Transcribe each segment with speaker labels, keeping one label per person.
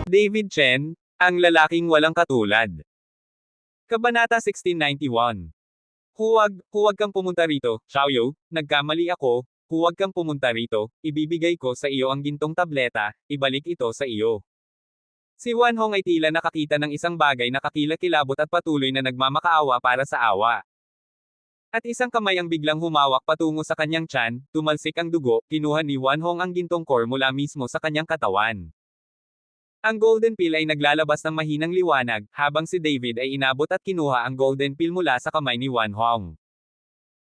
Speaker 1: David Chen, ang lalaking walang katulad. Kabanata 1691. Huwag kang pumunta rito, Xiaoyu, nagkamali ako, huwag kang pumunta rito, ibibigay ko sa iyo ang gintong tableta, ibalik ito sa iyo. Si Wan Hong ay tila nakakita ng isang bagay na kakilakilabot at patuloy na nagmamakaawa para sa awa. At isang kamay ang biglang humawak patungo sa kanyang tiyan, tumalsik ang dugo, kinuha ni Wan Hong ang gintong core mula mismo sa kanyang katawan. Ang golden pill ay naglalabas ng mahinang liwanag, habang si David ay inabot at kinuha ang golden pill mula sa kamay ni Wan Hong.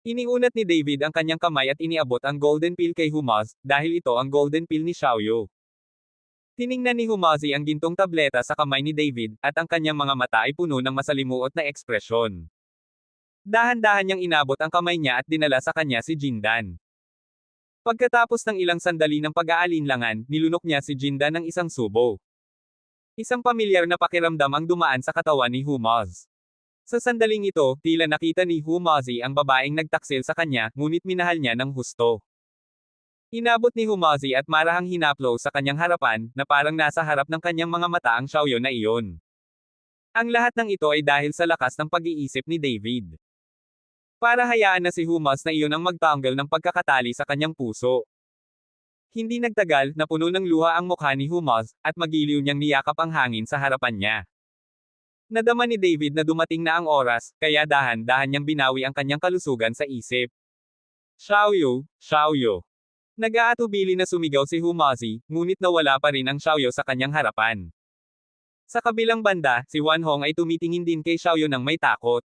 Speaker 1: Iniunat ni David ang kanyang kamay at iniabot ang golden pill kay Humaz, dahil ito ang golden pill ni Xiaoyu. Tiningnan ni Humazi ang gintong tableta sa kamay ni David, at ang kanyang mga mata ay puno ng masalimuot na ekspresyon. Dahan-dahan niyang inabot ang kamay niya at dinala sa kanya si Jindan. Pagkatapos ng ilang sandali ng pag-aalinlangan, nilunok niya si Jindan ng isang subo. Isang pamilyar na pakiramdam ang dumaan sa katawan ni Humaz. Sa sandaling ito, tila nakita ni Humazi ang babaeng nagtaksil sa kanya, ngunit minahal niya ng husto. Inabot ni Humazi at marahang hinaplo sa kanyang harapan, na parang nasa harap ng kanyang mga mata ang Xiaoyu na iyon. Ang lahat ng ito ay dahil sa lakas ng pag-iisip ni David. Para hayaan na si Humaz na iyon ang magtanggal ng pagkakatali sa kanyang puso. Hindi nagtagal, napuno ng luha ang mukha ni Humaz, at magiliw niyang niyakap ang hangin sa harapan niya. Nadama ni David na dumating na ang oras, kaya dahan-dahan niyang binawi ang kanyang kalusugan sa isip. Xiaoyu, Xiaoyu. Nag-aatubili na sumigaw si Humazi, ngunit nawala pa rin ang Xiaoyu sa kanyang harapan. Sa kabilang banda, si Wan Hong ay tumitingin din kay Xiaoyu nang may takot.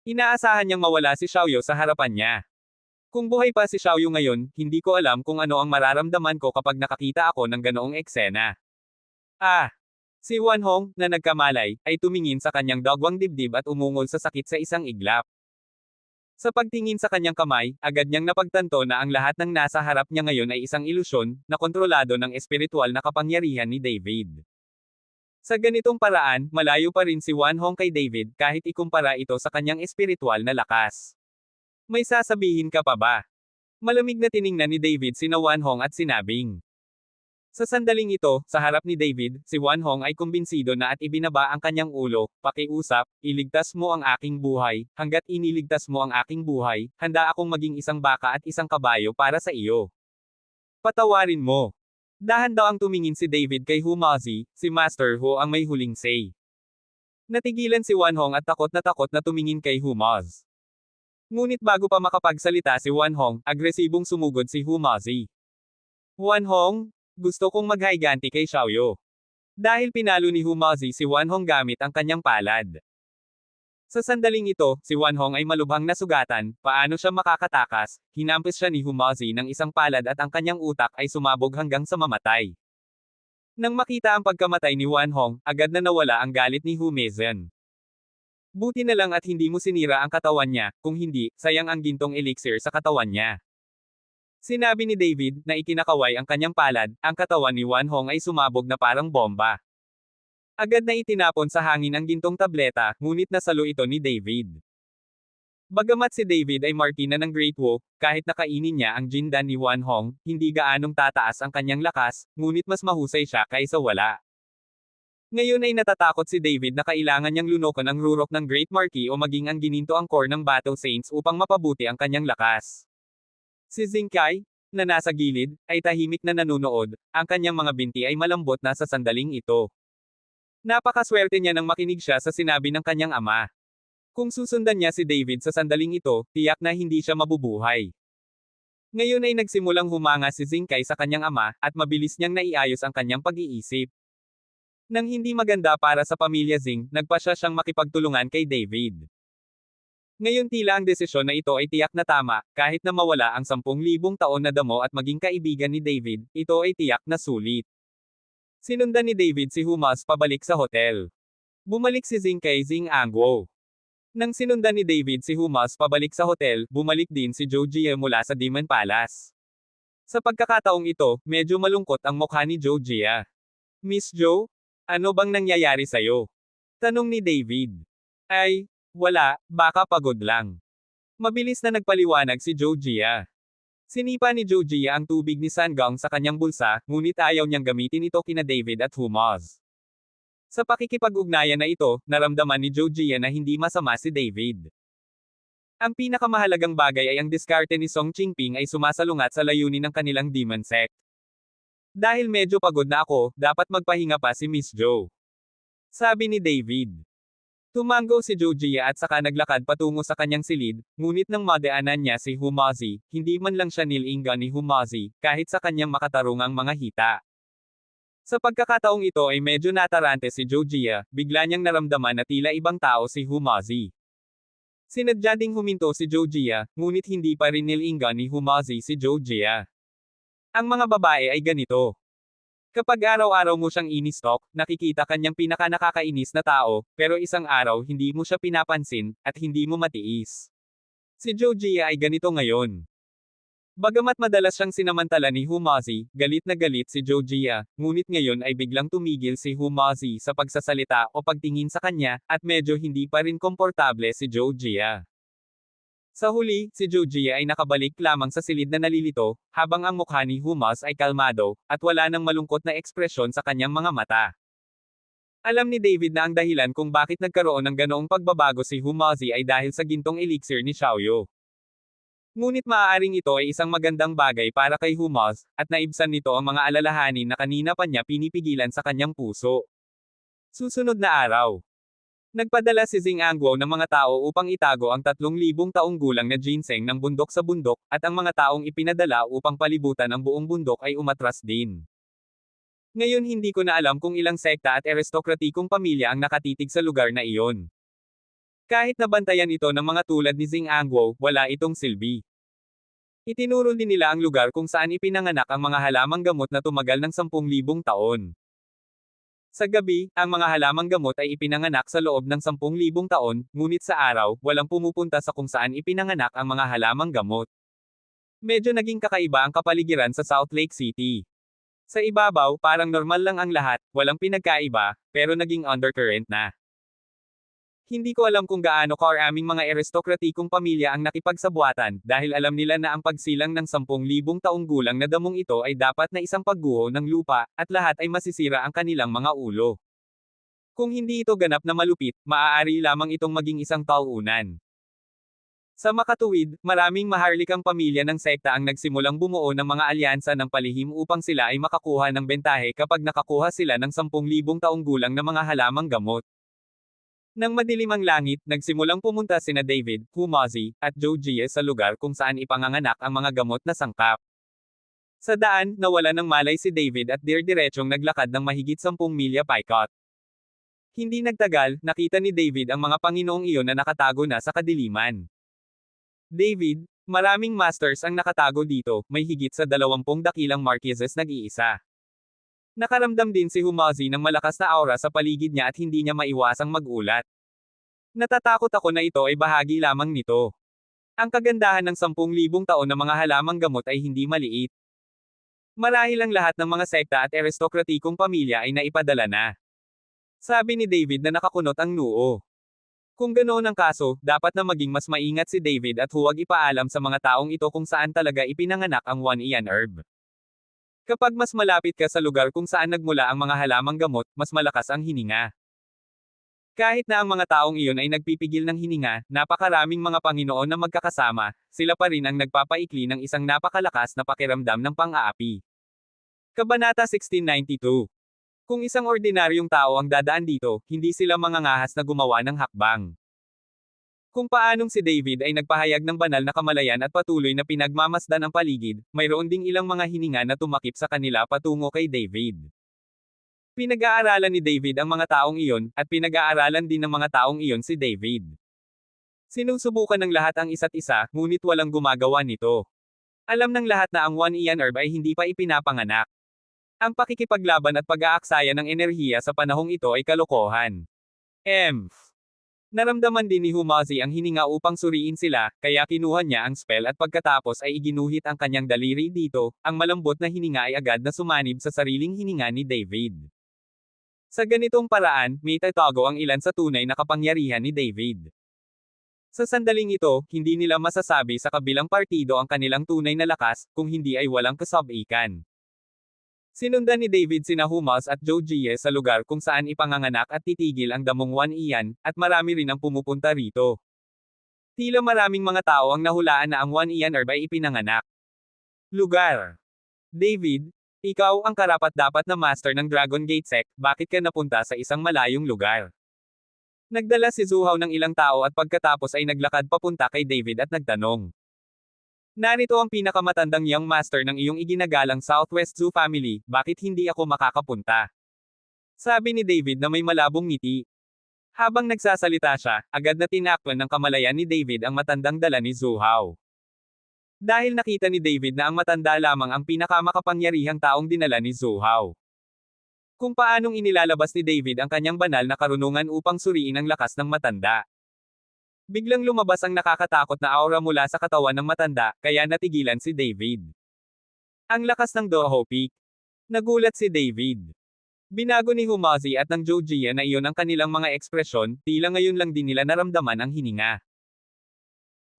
Speaker 1: Inaasahan niyang mawala si Xiaoyu sa harapan niya. Kung buhay pa si Xiaoyu ngayon, hindi ko alam kung ano ang mararamdaman ko kapag nakakita ako ng ganoong eksena. Ah! Si Wan Hong, na nagkamalay, ay tumingin sa kanyang dagwang dibdib at umungol sa sakit sa isang iglap. Sa pagtingin sa kanyang kamay, agad niyang napagtanto na ang lahat ng nasa harap niya ngayon ay isang ilusyon, na kontrolado ng espiritual na kapangyarihan ni David. Sa ganitong paraan, malayo pa rin si Wan Hong kay David kahit ikumpara ito sa kanyang espiritual na lakas. May sasabihin ka pa ba? Malamig na tiningnan ni David sina Wan Hong at sinabing. Sa sandaling ito, sa harap ni David, si Wan Hong ay kumbinsido na at ibinaba ang kanyang ulo, pakiusap, iligtas mo ang aking buhay, hanggat iniligtas mo ang aking buhay, handa akong maging isang baka at isang kabayo para sa iyo. Patawarin mo. Dahan daw ang tumingin si David kay Humazi, si Master Hu ang may huling say. Natigilan si Wan Hong at takot na tumingin kay Humaz. Ngunit bago pa makapagsalita si Wan Hong, agresibong sumugod si Humazi. Wan Hong, gusto kong maghiganti kay Xiaoyu. Dahil pinalo ni Humazi si Wan Hong gamit ang kanyang palad. Sa sandaling ito, si Wan Hong ay malubhang nasugatan, paano siya makakatakas, hinampis siya ni Humazi ng isang palad at ang kanyang utak ay sumabog hanggang sa mamatay. Nang makita ang pagkamatay ni Wan Hong, agad na nawala ang galit ni Humazen. Buti na lang at hindi mo sinira ang katawan niya, kung hindi, sayang ang gintong elixir sa katawan niya. Sinabi ni David, na ikinakaway ang kanyang palad, ang katawan ni Wan Hong ay sumabog na parang bomba. Agad na itinapon sa hangin ang gintong tableta, ngunit nasalo ito ni David. Bagamat si David ay markina ng Great Wolf, kahit nakainin niya ang Jindan ni Wan Hong, hindi gaanong tataas ang kanyang lakas, ngunit mas mahusay siya kaysa wala. Ngayon ay natatakot si David na kailangan niyang lunokan ang rurok ng Great Marquis o maging ang gininto ang core ng Battle Saints upang mapabuti ang kanyang lakas. Si Xingkai, na nasa gilid, ay tahimik na nanunood, ang kanyang mga binti ay malambot na sa sandaling ito. Napakaswerte niya nang makinig siya sa sinabi ng kanyang ama. Kung susundan niya si David sa sandaling ito, tiyak na hindi siya mabubuhay. Ngayon ay nagsimulang humanga si Xingkai sa kanyang ama, at mabilis niyang naiayos ang kanyang pag-iisip. Nang hindi maganda para sa pamilya Xing, nagpasya siyang makipagtulungan kay David. Ngayon tila ang desisyon na ito ay tiyak na tama, kahit na mawala ang 10,000 taon na damo at maging kaibigan ni David, ito ay tiyak na sulit. Sinundan ni David si Humaz pabalik sa hotel. Bumalik si Xing kay Xing Angguo. Nang sinundan ni David si Humaz pabalik sa hotel, bumalik din si Zhou Jie mula sa Demon Palace. Sa pagkakataong ito, medyo malungkot ang mukha ni Zhou Jie. Miss Zhou? Ano bang nangyayari sa'yo? Tanong ni David. Ay, wala, baka pagod lang. Mabilis na nagpaliwanag si Zhou Jie. Sinipa ni Jojia ang tubig ni Sanggang sa kanyang bulsa, ngunit ayaw niyang gamitin ito kina David at Humaz. Sa pakikipag-ugnayan na ito, naramdaman ni Jojia na hindi masama si David. Ang pinakamahalagang bagay ay ang diskarte ni Song Qingping ay sumasalungat sa layunin ng kanilang demon sect. Dahil medyo pagod na ako, dapat magpahinga pa si Miss Jo. Sabi ni David. Tumango si Jojia at saka naglakad patungo sa kanyang silid, ngunit nang madaanan niya si Humazi, hindi man lang siya nilingan ni Humazi, kahit sa kanyang makatarungang mga hita. Sa pagkakataong ito ay medyo natarante si Jojia, bigla niyang naramdaman na tila ibang tao si Humazi. Sinadya ding huminto si Jojia, ngunit hindi pa rin nilingan ni Humazi si Jojia. Ang mga babae ay ganito. Kapag araw-araw mo siyang inistok, nakikita kanyang pinakanakakainis na tao, pero isang araw hindi mo siya pinapansin, at hindi mo matiis. Si Jojia ay ganito ngayon. Bagamat madalas siyang sinamantala ni Humazi, galit na galit si Jojia, ngunit ngayon ay biglang tumigil si Humazi sa pagsasalita o pagtingin sa kanya, at medyo hindi pa rin komportable si Jojia. Sa huli, si Jojia ay nakabalik lamang sa silid na nalilito, habang ang mukha ni Humaz ay kalmado, at wala nang malungkot na ekspresyon sa kanyang mga mata. Alam ni David na ang dahilan kung bakit nagkaroon ng ganoong pagbabago si Humazi ay dahil sa gintong elixir ni Xiaoyu. Ngunit maaaring ito ay isang magandang bagay para kay Humaz, at naibsan nito ang mga alalahanin na kanina pa niya pinipigilan sa kanyang puso. Susunod na araw. Nagpadala si Xing Anguo ng mga tao upang itago ang 3,000 taong gulang na ginseng ng bundok sa bundok, at ang mga taong ipinadala upang palibutan ang buong bundok ay umatras din. Ngayon hindi ko na alam kung ilang sekta at aristokratikong pamilya ang nakatitig sa lugar na iyon. Kahit nabantayan ito ng mga tulad ni Xing Anguo, wala itong silbi. Itinuro din nila ang lugar kung saan ipinanganak ang mga halamang gamot na tumagal ng 10,000 taon. Sa gabi, ang mga halamang gamot ay ipinanganak sa loob ng 10,000 taon, ngunit sa araw, walang pumupunta sa kung saan ipinanganak ang mga halamang gamot. Medyo naging kakaiba ang kapaligiran sa South Lake City. Sa ibabaw, parang normal lang ang lahat, walang pinagkaiba, pero naging undercurrent na. Hindi ko alam kung gaano karaming mga aristokratikong pamilya ang nakipagsabuatan, dahil alam nila na ang pagsilang ng 10,000 taong gulang na damong ito ay dapat na isang pagguho ng lupa, at lahat ay masisira ang kanilang mga ulo. Kung hindi ito ganap na malupit, maaari lamang itong maging isang tauunan. Sa makatuwid, maraming maharlikang pamilya ng sekta ang nagsimulang bumuo ng mga alyansa ng palihim upang sila ay makakuha ng bentahe kapag nakakuha sila ng 10,000 taong gulang na mga halamang gamot. Nang madilim ang langit, nagsimulang pumunta sina David, Humazi, at Jojia sa lugar kung saan ipanganganak ang mga gamot na sangkap. Sa daan, nawala ng malay si David at diretsyong naglakad ng mahigit 10 milya paikot. Hindi nagtagal, nakita ni David ang mga Panginoong iyon na nakatago na sa kadiliman. David, maraming masters ang nakatago dito, may higit sa 20 dakilang marquises nag-iisa. Nakaramdam din si Humazi ng malakas na aura sa paligid niya at hindi niya maiwasang magulat. Natatakot ako na ito ay bahagi lamang nito. Ang kagandahan ng 10,000 taon na mga halamang gamot ay hindi maliit. Marahil ang lahat ng mga sekta at aristokratikong pamilya ay naipadala na. Sabi ni David na nakakunot ang noo. Kung ganoon ang kaso, dapat na maging mas maingat si David at huwag ipaalam sa mga taong ito kung saan talaga ipinanganak ang One Ian Herb. Kapag mas malapit ka sa lugar kung saan nagmula ang mga halamang gamot, mas malakas ang hininga. Kahit na ang mga taong iyon ay nagpipigil ng hininga, napakaraming mga Panginoon na magkakasama, sila pa rin ang nagpapaikli ng isang napakalakas na pakiramdam ng pang-aapi. Kabanata 1692. Kung isang ordinaryong tao ang dadaan dito, hindi sila mangangahas na gumawa ng hakbang. Kung paanong si David ay nagpahayag ng banal na kamalayan at patuloy na pinagmamasdan ang paligid, mayroon ding ilang mga hininga na tumakip sa kanila patungo kay David. Pinag-aaralan ni David ang mga taong iyon, at pinag-aaralan din ng mga taong iyon si David. Sinusubukan ng lahat ang isa't isa, ngunit walang gumagawa nito. Alam ng lahat na ang One Ian Herb ay hindi pa ipinapanganak. Ang pakikipaglaban at pag-aaksaya ng enerhiya sa panahong ito ay kalokohan. Naramdaman din ni Humazi ang hininga upang suriin sila, kaya kinuha niya ang spell at pagkatapos ay iginuhit ang kanyang daliri dito, ang malambot na hininga ay agad na sumanib sa sariling hininga ni David. Sa ganitong paraan, may tatago ang ilan sa tunay na kapangyarihan ni David. Sa sandaling ito, hindi nila masasabi sa kabilang partido ang kanilang tunay na lakas, kung hindi ay walang kasab-ikan. Sinundan ni David sina Humas at Joe Gies sa lugar kung saan ipanganganak at titigil ang damong 1 Ian, at marami rin ang pumupunta rito. Tila maraming mga tao ang nahulaan na ang 1 Ian Herb ay ipinanganak. Lugar. David, ikaw ang karapat-dapat na master ng Dragon Gate Sect, bakit ka napunta sa isang malayong lugar? Nagdala si Zuhaw ng ilang tao at pagkatapos ay naglakad papunta kay David at nagtanong. Narito ang pinakamatandang young master ng iyong iginagalang Southwest Zoo family, bakit hindi ako makakapunta? Sabi ni David na may malabong ngiti. Habang nagsasalita siya, agad na tinakpan ng kamalayan ni David ang matandang dala ni Zuhaw. Dahil nakita ni David na ang matanda lamang ang pinakamakapangyarihang taong dinala ni Zuhaw. Kung paanong inilalabas ni David ang kanyang banal na karunungan upang suriin ang lakas ng matanda. Biglang lumabas ang nakakatakot na aura mula sa katawan ng matanda, kaya natigilan si David. Ang lakas ng Doho Peak. Nagulat si David. Binago ni Humazi at ng Jogia na iyon ang kanilang mga ekspresyon, tila ngayon lang din nila naramdaman ang hininga.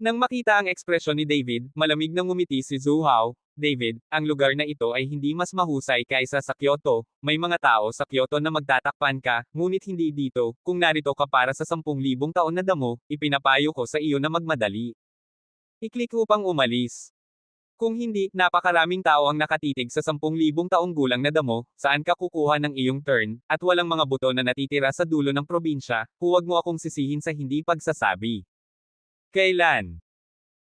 Speaker 1: Nang makita ang ekspresyon ni David, malamig nang ngumiti si Zuhaw. David, ang lugar na ito ay hindi mas mahusay kaysa sa Kyoto, may mga tao sa Kyoto na magtatakpan ka, ngunit hindi dito, kung narito ka para sa 10,000 taon na damo, ipinapayo ko sa iyo na magmadali. I-click upang umalis. Kung hindi, napakaraming tao ang nakatitig sa 10,000 taong gulang na damo, saan ka kukuha ng iyong turn, at walang mga buto na natitira sa dulo ng probinsya, huwag mo akong sisihin sa hindi pagsasabi. Kailan?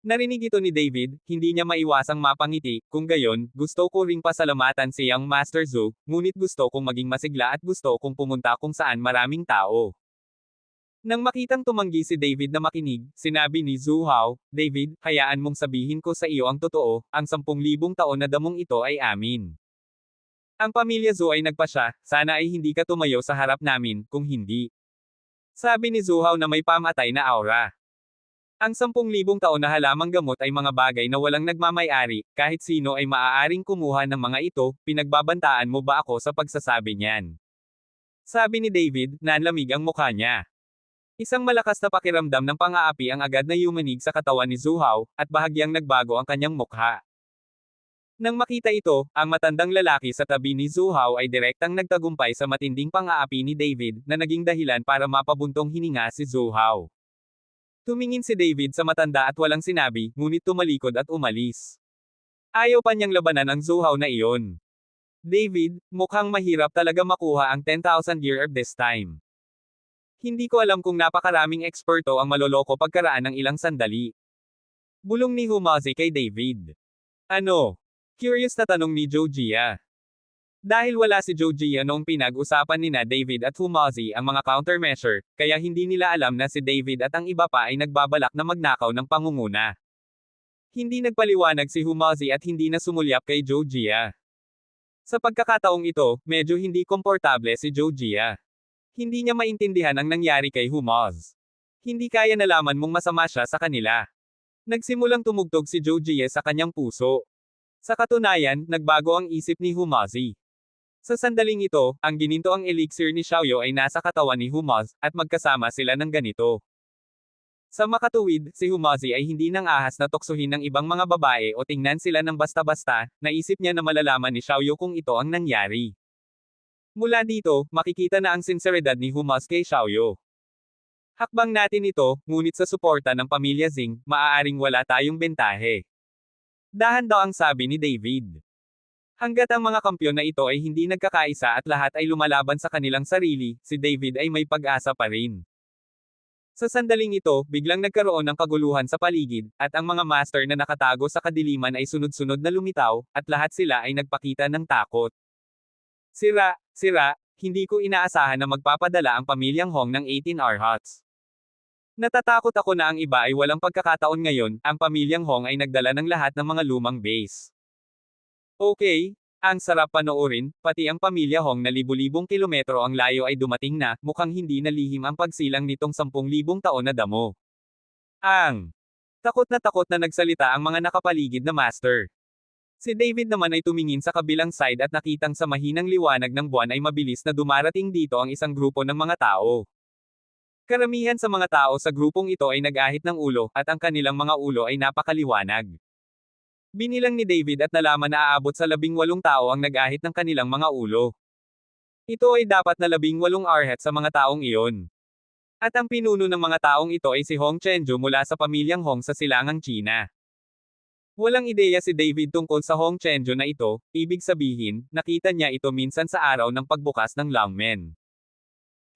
Speaker 1: Narinig ito ni David, hindi niya maiwasang mapangiti, kung gayon, gusto ko ring pasalamatan si Young Master Zhu, ngunit gusto kong maging masigla at gusto kong pumunta kung saan maraming tao. Nang makitang tumanggi si David na makinig, sinabi ni Zuhaw, David, hayaan mong sabihin ko sa iyo ang totoo, ang 10,000 taon na damong ito ay amin. Ang pamilya Zhu ay nagpasya, sana ay hindi ka tumayo sa harap namin, kung hindi. Sabi ni Zuhaw na may pamatay na aura. Ang 10,000 taon na halamang gamot ay mga bagay na walang nagmamay-ari, kahit sino ay maaaring kumuha ng mga ito, pinagbabantaan mo ba ako sa pagsasabi niyan? Sabi ni David, nanlamig ang mukha niya. Isang malakas na pakiramdam ng pang-aapi ang agad na yumanig sa katawan ni Zuhaw, at bahagyang nagbago ang kanyang mukha. Nang makita ito, ang matandang lalaki sa tabi ni Zuhaw ay direktang nagtagumpay sa matinding pang-aapi ni David, na naging dahilan para mapabuntong hininga si Zuhaw. Tumingin si David sa matanda at walang sinabi, ngunit tumalikod at umalis. Ayaw pa niyang labanan ang Zuhaw na iyon. David, mukhang mahirap talaga makuha ang 10,000 year herb this time. Hindi ko alam kung napakaraming eksperto ang maloloko pagkaraan ng ilang sandali. Bulong ni Humazi kay David. Ano? Curious na tanong ni Jogia. Dahil wala si Jogia noong pinag-usapan nina David at Humazi ang mga countermeasure, kaya hindi nila alam na si David at ang iba pa ay nagbabalak na magnakaw ng pangunguna. Hindi nagpaliwanag si Humazi at hindi na sumulyap kay Jogia. Sa pagkakataong ito, medyo hindi komportable si Jogia. Hindi niya maintindihan ang nangyari kay Humaz. Hindi kaya nalaman mong masama siya sa kanila. Nagsimulang tumugtog si Jogia sa kanyang puso. Sa katunayan, nagbago ang isip ni Humazi. Sa sandaling ito, ang gininto ang elixir ni Xiaoyu ay nasa katawan ni Humaz, at magkasama sila ng ganito. Sa makatuwid, si Humazi ay hindi nang ahas na tuksuhin ng ibang mga babae o tingnan sila ng basta-basta, naisip niya na malalaman ni Xiaoyu kung ito ang nangyari. Mula dito, makikita na ang sinseridad ni Humaz kay Xiaoyu. Hakbang natin ito, ngunit sa suporta ng pamilya Zing, maaaring wala tayong bentahe. Dahan-daw ang sabi ni David. Hanggat ang mga kampyon na ito ay hindi nagkakaisa at lahat ay lumalaban sa kanilang sarili, si David ay may pag-asa pa rin. Sa sandaling ito, biglang nagkaroon ng kaguluhan sa paligid, at ang mga master na nakatago sa kadiliman ay sunod-sunod na lumitaw, at lahat sila ay nagpakita ng takot. Sira, hindi ko inaasahan na magpapadala ang pamilyang Hong ng 18 Arhats. Natatakot ako na ang iba ay walang pagkakataon ngayon, ang pamilyang Hong ay nagdala ng lahat ng mga lumang base. Okay, ang sarap panoorin, pati ang pamilya Hong na libu-libong kilometro ang layo ay dumating na, mukhang hindi nalihim ang pagsilang nitong 10,000 taon na damo. Takot na nagsalita ang mga nakapaligid na master. Si David naman ay tumingin sa kabilang side at nakitang sa mahinang liwanag ng buwan ay mabilis na dumarating dito ang isang grupo ng mga tao. Karamihan sa mga tao sa grupong ito ay nag-ahit ng ulo, at ang kanilang mga ulo ay napakaliwanag. Binilang ni David at nalaman na aabot sa 18 tao ang nag-ahit ng kanilang mga ulo. Ito ay dapat na 18 arhat sa mga taong iyon. At ang pinuno ng mga taong ito ay si Hong Chenju mula sa pamilyang Hong sa silangang China. Walang ideya si David tungkol sa Hong Chenju na ito, ibig sabihin, nakita niya ito minsan sa araw ng pagbukas ng lungmen.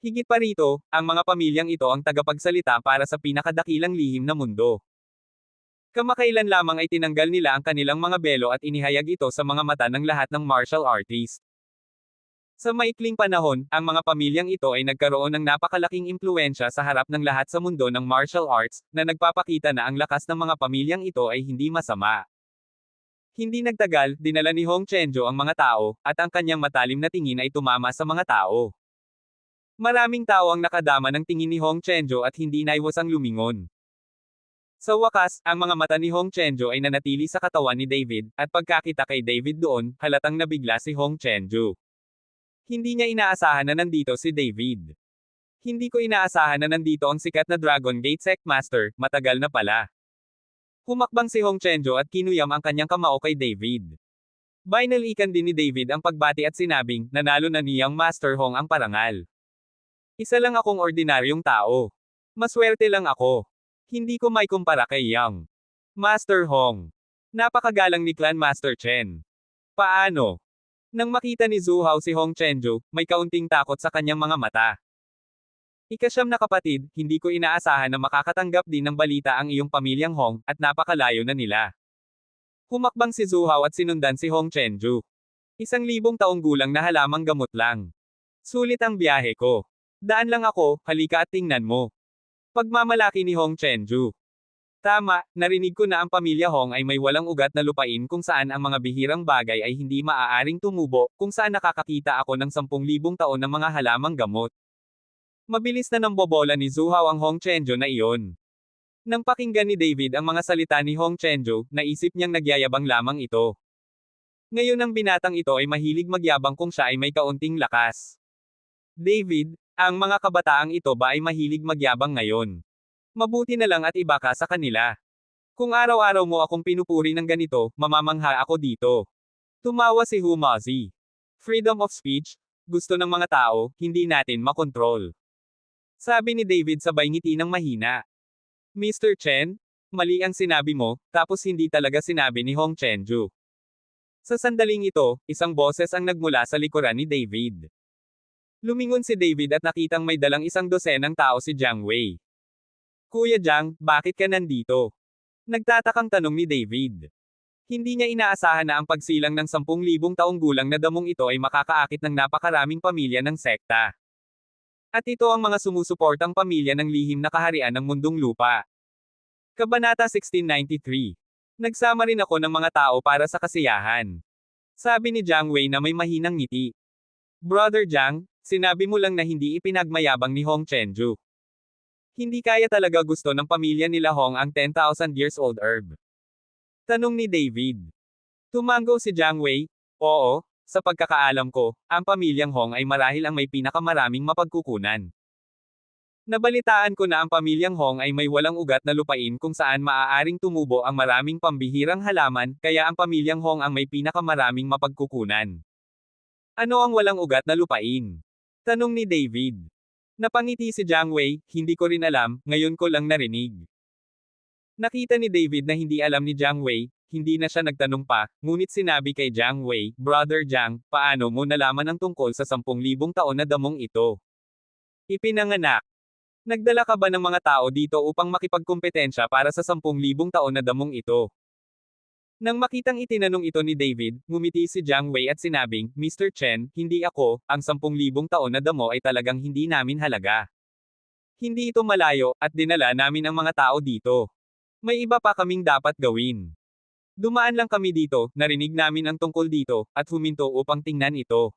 Speaker 1: Higit pa rito, ang mga pamilyang ito ang tagapagsalita para sa pinakadakilang lihim na mundo. Kamakailan lamang ay tinanggal nila ang kanilang mga belo at inihayag ito sa mga mata ng lahat ng martial artist. Sa maikling panahon, ang mga pamilyang ito ay nagkaroon ng napakalaking impluwensya sa harap ng lahat sa mundo ng martial arts, na nagpapakita na ang lakas ng mga pamilyang ito ay hindi masama. Hindi nagtagal, dinala ni Hong Chenjo ang mga tao, at ang kanyang matalim na tingin ay tumama sa mga tao. Maraming tao ang nakadama ng tingin ni Hong Chenjo at hindi naiwasang lumingon. Sa wakas, ang mga mata ni Hong Chenjo ay nanatili sa katawan ni David, at pagkakita kay David doon, halatang nabigla si Hong Chenjo. Hindi niya inaasahan na nandito si David. Hindi ko inaasahan na nandito ang sikat na Dragon Gate Sect Master, matagal na pala. Humakbang si Hong Chenjo at kinuyam ang kanyang kamao kay David. Binalikan din ni David ang pagbati at sinabing, nanalo na niyang Master Hong ang parangal. Isa lang akong ordinaryong tao. Maswerte lang ako. Hindi ko may kumpara kay Yang Master Hong. Napakagalang ni Clan Master Chen. Paano? Nang makita ni Zhu Hao si Hong Chenju, may kaunting takot sa kanyang mga mata. Ikasyam na kapatid, hindi ko inaasahan na makakatanggap din ng balita ang iyong pamilyang Hong, at napakalayo na nila. Humakbang si Zhu Hao at sinundan si Hong Chenju. 1,000 taong gulang na halamang gamot lang. Sulit ang biyahe ko. Daan lang ako, halika at tingnan mo. Pagmamalaki ni Hong Chenju. Tama, narinig ko na ang pamilya Hong ay may walang ugat na lupain kung saan ang mga bihirang bagay ay hindi maaaring tumubo, kung saan nakakakita ako ng 10,000 taon ng mga halamang gamot. Mabilis na nambobola ni Zhu Hao ang Hong Chenju na iyon. Nang pakinggan ni David ang mga salita ni Hong Chenju, naisip niyang nagyayabang lamang ito. Ngayon ang binatang ito ay mahilig magyabang kung siya ay may kaunting lakas. David, ang mga kabataang ito ba ay mahilig magyabang ngayon? Mabuti na lang at iba ka sa kanila. Kung araw-araw mo akong pinupuri ng ganito, mamamangha ako dito. Tumawa si Hu Mazi. Freedom of speech? Gusto ng mga tao, hindi natin makontrol. Sabi ni David sabay ngiti ng mahina. Mr. Chen? Mali ang sinabi mo, tapos hindi talaga sinabi ni Hong Chenju. Sa sandaling ito, isang boses ang nagmula sa likuran ni David. Lumingon si David at nakitang may dalang 12 tao si Jiang Wei. Kuya Jiang, bakit ka nandito? Nagtatakang tanong ni David. Hindi niya inaasahan na ang pagsilang ng 10,000 taong gulang na damong ito ay makakaakit ng napakaraming pamilya ng sekta. At ito ang mga sumusuportang pamilya ng lihim na kaharian ng mundong lupa. Kabanata 1693. Nagsama rin ako ng mga tao para sa kasiyahan. Sabi ni Jiang Wei na may mahinang ngiti. Brother Jiang, sinabi mo lang na hindi ipinagmayabang ni Hong Chenju. Hindi kaya talaga gusto ng pamilya nila Hong ang 10,000 years old herb. Tanong ni David. Tumango si Jiang Wei, oo, sa pagkakaalam ko, ang pamilyang Hong ay marahil ang may pinakamaraming mapagkukunan. Nabalitaan ko na ang pamilyang Hong ay may walang ugat na lupain kung saan maaaring tumubo ang maraming pambihirang halaman, kaya ang pamilyang Hong ang may pinakamaraming mapagkukunan. Ano ang walang ugat na lupain? Tanong ni David. Napangiti si Jiang Wei, hindi ko rin alam, ngayon ko lang narinig. Nakita ni David na hindi alam ni Jiang Wei, hindi na siya nagtanong pa, ngunit sinabi kay Jiang Wei, Brother Jiang, paano mo nalaman ang tungkol sa 10,000 taon na damong ito? Ipinanganak. Nagdala ka ba ng mga tao dito upang makipagkompetensya para sa 10,000 taon na damong ito? Nang makitang itinanong ito ni David, ngumiti si Jiang Wei at sinabing, Mr. Chen, hindi ako, ang 10,000 taon na damo ay talagang hindi namin halaga. Hindi ito malayo, at dinala namin ang mga tao dito. May iba pa kaming dapat gawin. Dumaan lang kami dito, narinig namin ang tungkol dito, at huminto upang tingnan ito.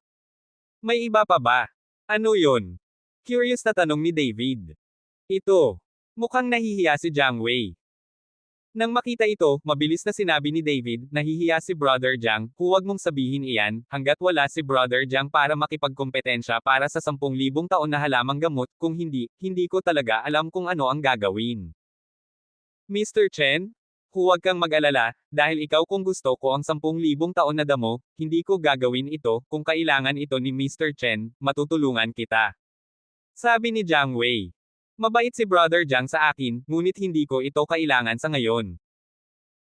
Speaker 1: May iba pa ba? Ano yon? Curious na tanong ni David. Ito. Mukhang nahihiya si Jiang Wei. Nang makita ito, mabilis na sinabi ni David, nahihiya si Brother Jiang, huwag mong sabihin iyan, hanggat wala si Brother Jiang para makipagkompetensya para sa 10,000 taon na halamang gamot, kung hindi, hindi ko talaga alam kung ano ang gagawin. Mr. Chen? Huwag kang mag-alala, dahil ikaw kung gusto ko ang 10,000 taon na damo, hindi ko gagawin ito, kung kailangan ito ni Mr. Chen, matutulungan kita. Sabi ni Jiang Wei. Mabait si Brother Jiang sa akin, ngunit hindi ko ito kailangan sa ngayon.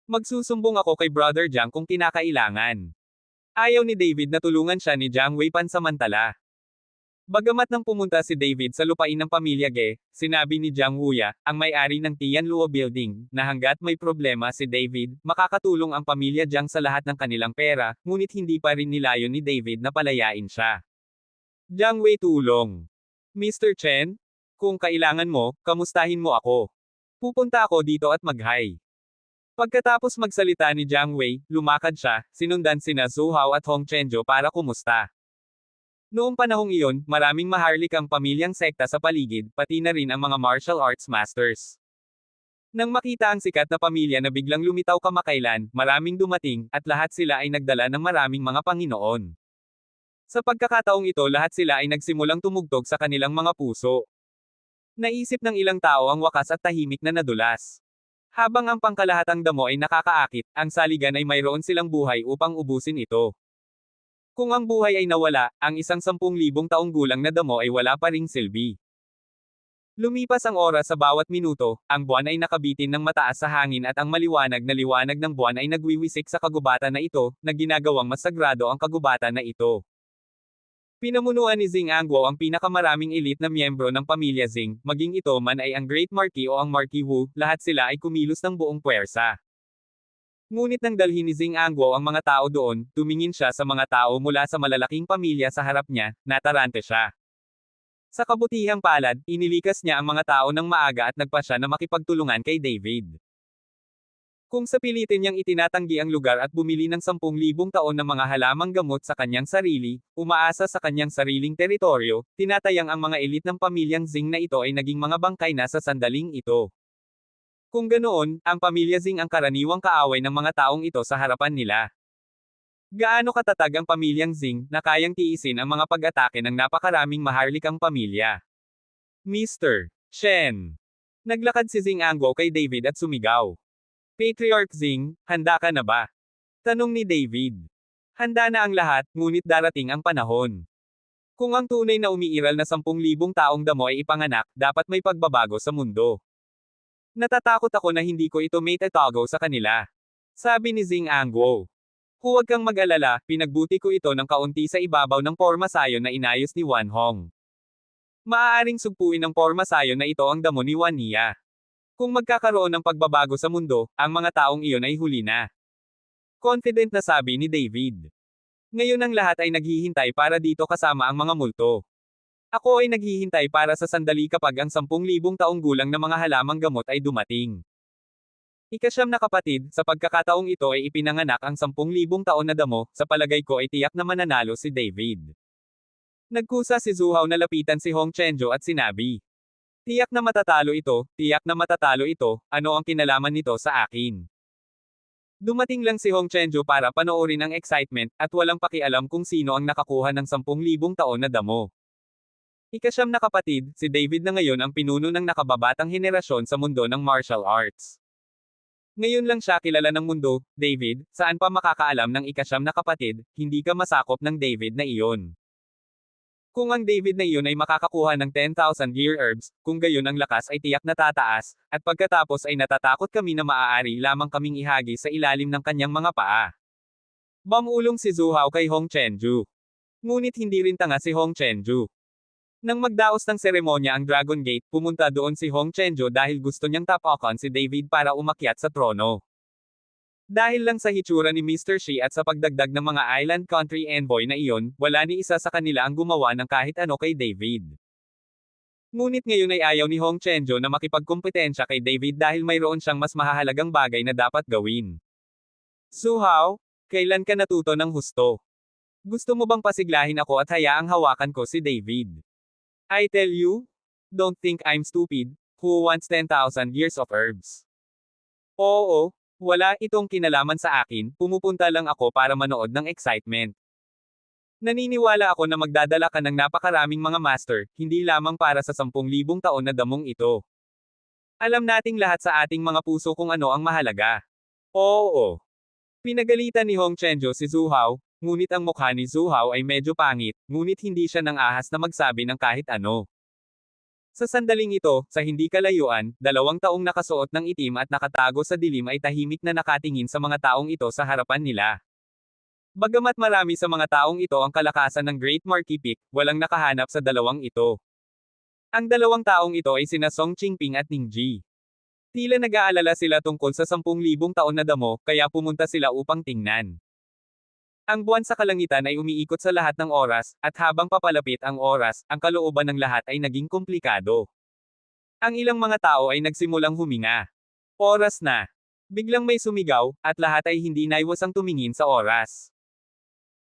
Speaker 1: Magsusumbong ako kay Brother Jiang kung kinakailangan. Ayaw ni David na tulungan siya ni Jiang Wei pansamantala. Bagamat nang pumunta si David sa lupain ng pamilya Ge, sinabi ni Jiang Wuya, ang may-ari ng Tianluo Building, na hanggat may problema si David, makakatulong ang pamilya Jiang sa lahat ng kanilang pera, ngunit hindi pa rin nilayon ni David na palayain siya. Jiang Wei tulong. Mr. Chen? Kung kailangan mo, kamustahin mo ako. Pupunta ako dito at mag-hi. Pagkatapos magsalita ni Jiang Wei, lumakad siya, sinundan sina Zhou Hao at Hong Chenjo para kumusta. Noong panahong iyon, maraming maharlik ang pamilyang sekta sa paligid, pati na rin ang mga martial arts masters. Nang makita ang sikat na pamilya na biglang lumitaw kamakailan, maraming dumating, at lahat sila ay nagdala ng maraming mga Panginoon. Sa pagkakataong ito lahat sila ay nagsimulang tumugtog sa kanilang mga puso. Naisip ng ilang tao ang wakas at tahimik na nadulas. Habang ang pangkalahatang damo ay nakakaakit, ang saligan ay mayroon silang buhay upang ubusin ito. Kung ang buhay ay nawala, ang isang 10,000 taong gulang na damo ay wala pa ring silbi. Lumipas ang oras sa bawat minuto, ang buwan ay nakabitin ng mataas sa hangin at ang maliwanag na liwanag ng buwan ay nagwiwisik sa kagubatan na ito, na ginagawang mas sagrado ang kagubatan na ito. Pinamunuan ni Xing Angguo ang pinakamaraming elite na miyembro ng pamilya Xing, maging ito man ay ang Great Marquis o ang Marquis Wu, lahat sila ay kumilos ng buong puwersa. Ngunit nang dalhin ni Xing Angguo ang mga tao doon, tumingin siya sa mga tao mula sa malalaking pamilya sa harap niya, natarante siya. Sa kabutihang palad, inilikas niya ang mga tao ng maaga at nagpa siya na makipagtulungan kay David. Kung sa pilitin niyang itinatanggi ang lugar at bumili ng 10,000 taon na mga halamang gamot sa kanyang sarili, umaasa sa kanyang sariling teritoryo, tinatayang ang mga elite ng pamilyang Xing na ito ay naging mga bangkay na sa sandaling ito. Kung ganoon, ang pamilya Xing ang karaniwang kaaway ng mga taong ito sa harapan nila. Gaano katatag ang pamilyang Xing na kayang tiisin ang mga pag-atake ng napakaraming maharlikang pamilya? Mr. Chen. Naglakad si Xing Angguo kay David at sumigaw. Patriarch Xing, handa ka na ba? Tanong ni David. Handa na ang lahat, ngunit darating ang panahon. Kung ang tunay na umiiral na 10,000 taong damo ay ipanganak, dapat may pagbabago sa mundo. Natatakot ako na hindi ko ito may tatago sa kanila. Sabi ni Xing Angguo. Huwag kang mag-alala, pinagbuti ko ito ng kaunti sa ibabaw ng porma sayon na inayos ni Wan Hong. Maaaring sugpuin ng porma sayon na ito ang damo ni Wan Nia. Kung magkakaroon ng pagbabago sa mundo, ang mga taong iyon ay huli na. Confident na sabi ni David. Ngayon ang lahat ay naghihintay para dito kasama ang mga multo. Ako ay naghihintay para sa sandali kapag ang 10,000 taong gulang na mga halamang gamot ay dumating. Ika-9 na kapatid, sa pagkakataong ito ay ipinanganak ang 10,000 taon na damo, sa palagay ko ay tiyak na mananalo si David. Nagkusa si Zhou Hao na lapitan si Hong Chenjo at sinabi. Tiyak na matatalo ito, ano ang kinalaman nito sa akin? Dumating lang si Hong Chenjo para panoorin ang excitement, at walang pakialam kung sino ang nakakuha ng 10,000 taon na damo. Ika-9 na kapatid, si David na ngayon ang pinuno ng nakababatang henerasyon sa mundo ng martial arts. Ngayon lang siya kilala ng mundo, David, saan pa makakaalam ng ika-9 na kapatid, hindi ka masakop ng David na iyon. Kung ang David na iyon ay makakakuha ng 10,000 year herbs, kung gayon ang lakas ay tiyak na tataas, at pagkatapos ay natatakot kami na maaari lamang kaming ihagi sa ilalim ng kanyang mga paa. Bamulong si Zhou Hao kay Hong Chenju. Ngunit hindi rin tanga si Hong Chenju. Nang magdaos ng seremonya ang Dragon Gate, pumunta doon si Hong Chenjo dahil gusto niyang tapakan si David para umakyat sa trono. Dahil lang sa hitsura ni Mr. Shi at sa pagdagdag ng mga island country envoy na iyon, wala ni isa sa kanila ang gumawa ng kahit ano kay David. Ngunit ngayon ay ayaw ni Hong Chenjo na makipagkumpetensya kay David dahil mayroon siyang mas mahahalagang bagay na dapat gawin. Zhou Hao, kailan ka natuto ng husto? Gusto mo bang pasiglahin ako at hayaang hawakan ko si David? I tell you, don't think I'm stupid, who wants 10,000 years of herbs? Oo, wala itong kinalaman sa akin, pumupunta lang ako para manood ng excitement. Naniniwala ako na magdadala ka ng napakaraming mga master, hindi lamang para sa 10,000 taon na damong ito. Alam nating lahat sa ating mga puso kung ano ang mahalaga. Oo. Pinagalitan ni Hong Chenjo si Zhu Hao, ngunit ang mukha ni Zhu Hao ay medyo pangit, ngunit hindi siya nang ahas na magsabi ng kahit ano. Sa sandaling ito, sa hindi kalayuan, 2 taong nakasuot ng itim at nakatago sa dilim ay tahimik na nakatingin sa mga taong ito sa harapan nila. Bagamat marami sa mga taong ito ang kalakasan ng Great Marquis Peak, walang nakahanap sa dalawang ito. Ang 2 taong ito ay sina Song Qingping at Ning Ji. Tila nag-aalala sila tungkol sa 10,000 taon na damo, kaya pumunta sila upang tingnan. Ang buwan sa kalangitan ay umiikot sa lahat ng oras, at habang papalapit ang oras, ang kalooban ng lahat ay naging komplikado. Ang ilang mga tao ay nagsimulang huminga. Oras na. Biglang may sumigaw, at lahat ay hindi naiwasang tumingin sa oras.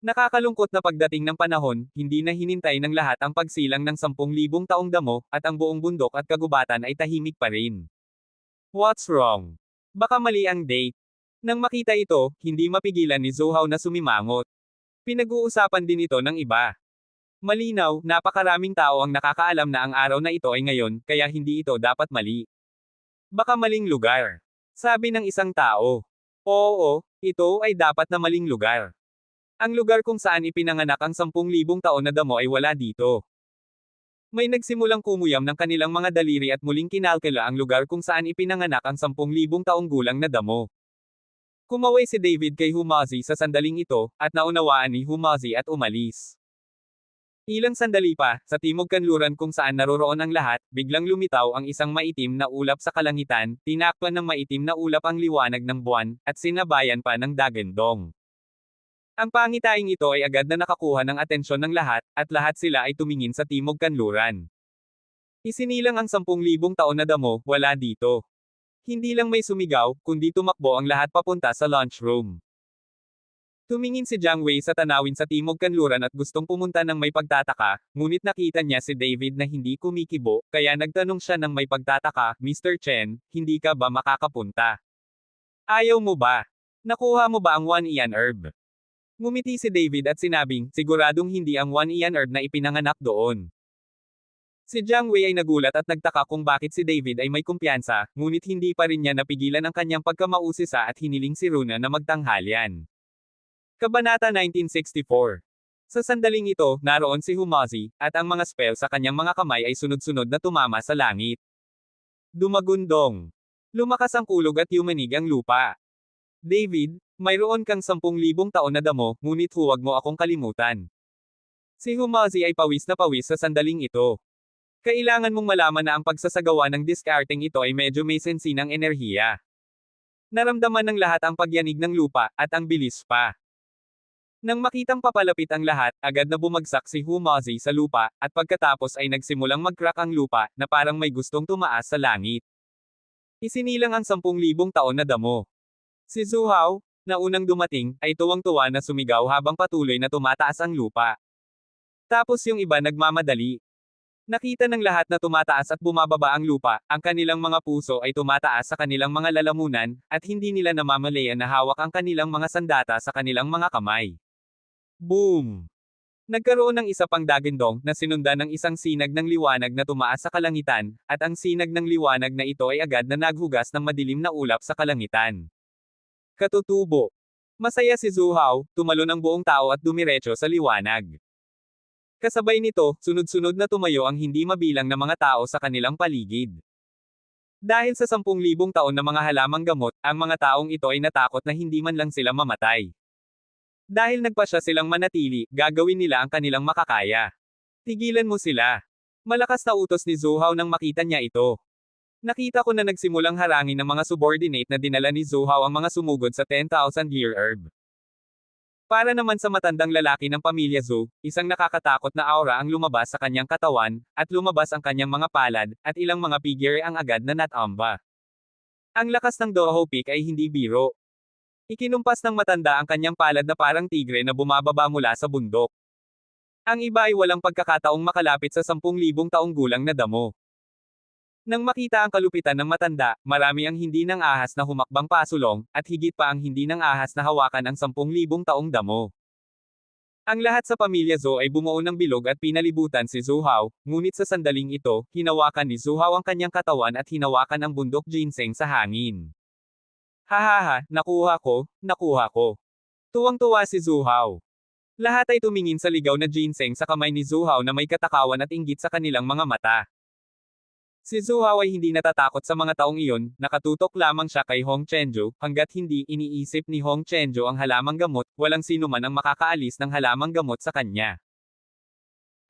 Speaker 1: Nakakalungkot na pagdating ng panahon, hindi na hinintay ng lahat ang pagsilang ng 10,000 taong damo, at ang buong bundok at kagubatan ay tahimik pa rin. What's wrong? Baka mali ang date. Nang makita ito, hindi mapigilan ni Zhou Hao na sumimangot. Pinag-uusapan din ito ng iba. Malinaw, napakaraming tao ang nakakaalam na ang araw na ito ay ngayon, kaya hindi ito dapat mali. Baka maling lugar. Sabi ng isang tao. Oo, ito ay dapat na maling lugar. Ang lugar kung saan ipinanganak ang 10,000 taon na damo ay wala dito. May nagsimulang kumuyam ng kanilang mga daliri at muling kinalkula ang lugar kung saan ipinanganak ang 10,000 taong gulang na damo. Kumaway si David kay Humazi sa sandaling ito, at naunawaan ni Humazi at umalis. Ilang sandali pa, sa timog kanluran kung saan naroroon ang lahat, biglang lumitaw ang isang maitim na ulap sa kalangitan, tinakpan ng maitim na ulap ang liwanag ng buwan, at sinabayan pa ng dagandong. Ang pangitaing ito ay agad na nakakuha ng atensyon ng lahat, at lahat sila ay tumingin sa timog kanluran. Isinilang ang 10,000 taon na damo, wala dito. Hindi lang may sumigaw, kundi tumakbo ang lahat papunta sa lunchroom. Tumingin si Jiang Wei sa tanawin sa timog kanluran at gustong pumunta ng may pagtataka, ngunit nakita niya si David na hindi kumikibo, kaya nagtanong siya ng may pagtataka, Mr. Chen, hindi ka ba makakapunta? Ayaw mo ba? Nakuha mo ba ang 1 Ian herb? Ngumiti si David at sinabing, siguradong hindi ang 1 Ian herb na ipinanganak doon. Si Jiang Wei ay nagulat at nagtaka kung bakit si David ay may kumpiyansa, ngunit hindi pa rin niya napigilan ang kanyang pagkamausisa at hiniling si Runa na magtanghalian. Kabanata 1964. Sa sandaling ito, naroon si Humazi, at ang mga spell sa kanyang mga kamay ay sunod-sunod na tumama sa langit. Dumagundong. Lumakas ang kulog at yumanig ang lupa. David, mayroon kang 10,000 taon na damo, ngunit huwag mo akong kalimutan. Si Humazi ay pawis na pawis sa sandaling ito. Kailangan mong malaman na ang pagsasagawa ng discarding ito ay medyo may sensi ng enerhiya. Naramdaman ng lahat ang pagyanig ng lupa, at ang bilis pa. Nang makitang papalapit ang lahat, agad na bumagsak si Humazi sa lupa, at pagkatapos ay nagsimulang mag-crack ang lupa, na parang may gustong tumaas sa langit. Isinilang ang 10,000 taon na damo. Si Zhu Hao, na unang dumating, ay tuwang-tuwa na sumigaw habang patuloy na tumataas ang lupa. Tapos yung iba nagmamadali. Nakita ng lahat na tumataas at bumababa ang lupa, ang kanilang mga puso ay tumataas sa kanilang mga lalamunan, at hindi nila namamalayan na hawak ang kanilang mga sandata sa kanilang mga kamay. Boom! Nagkaroon ng isa pang dagindong, na sinundan ng isang sinag ng liwanag na tumaas sa kalangitan, at ang sinag ng liwanag na ito ay agad na naghugas ng madilim na ulap sa kalangitan. Katutubo. Masaya si Zhu Hao, tumalon ang buong tao at dumiretso sa liwanag. Kasabay nito, sunod-sunod na tumayo ang hindi mabilang na mga tao sa kanilang paligid. Dahil sa 10,000 taon na mga halamang gamot, ang mga taong ito ay natakot na hindi man lang sila mamatay. Dahil nagpasya silang manatili, gagawin nila ang kanilang makakaya. Tigilan mo sila. Malakas na utos ni Zhu Hao nang makita niya ito. Nakita ko na nagsimulang harangin ng mga subordinate na dinala ni Zhu Hao ang mga sumugod sa 10,000-year herb. Para naman sa matandang lalaki ng pamilya Zhou, isang nakakatakot na aura ang lumabas sa kanyang katawan, at lumabas ang kanyang mga palad, at ilang mga figure ang agad na natamba. Ang lakas ng Doho Peak ay hindi biro. Ikinumpas ng matanda ang kanyang palad na parang tigre na bumababa mula sa bundok. Ang iba ay walang pagkakataong makalapit sa 10,000 taong gulang na damo. Nang makita ang kalupitan ng matanda, marami ang hindi ng ahas na humakbang pasulong, at higit pa ang hindi ng ahas na hawakan ang 10,000 taong damo. Ang lahat sa pamilya Zhou ay bumuo ng bilog at pinalibutan si Zhou Hao, ngunit sa sandaling ito, hinawakan ni Zhou Hao ang kanyang katawan at hinawakan ang bundok ginseng sa hangin. Hahaha, nakuha ko, nakuha ko. Tuwang-tuwa si Zhou Hao. Lahat ay tumingin sa ligaw na ginseng sa kamay ni Zhou Hao na may katakawan at inggit sa kanilang mga mata. Si Zhou Hao ay hindi natatakot sa mga taong iyon, nakatutok lamang siya kay Hong Chenju, hanggat hindi iniisip ni Hong Chenju ang halamang gamot, walang sino man ang makakaalis ng halamang gamot sa kanya.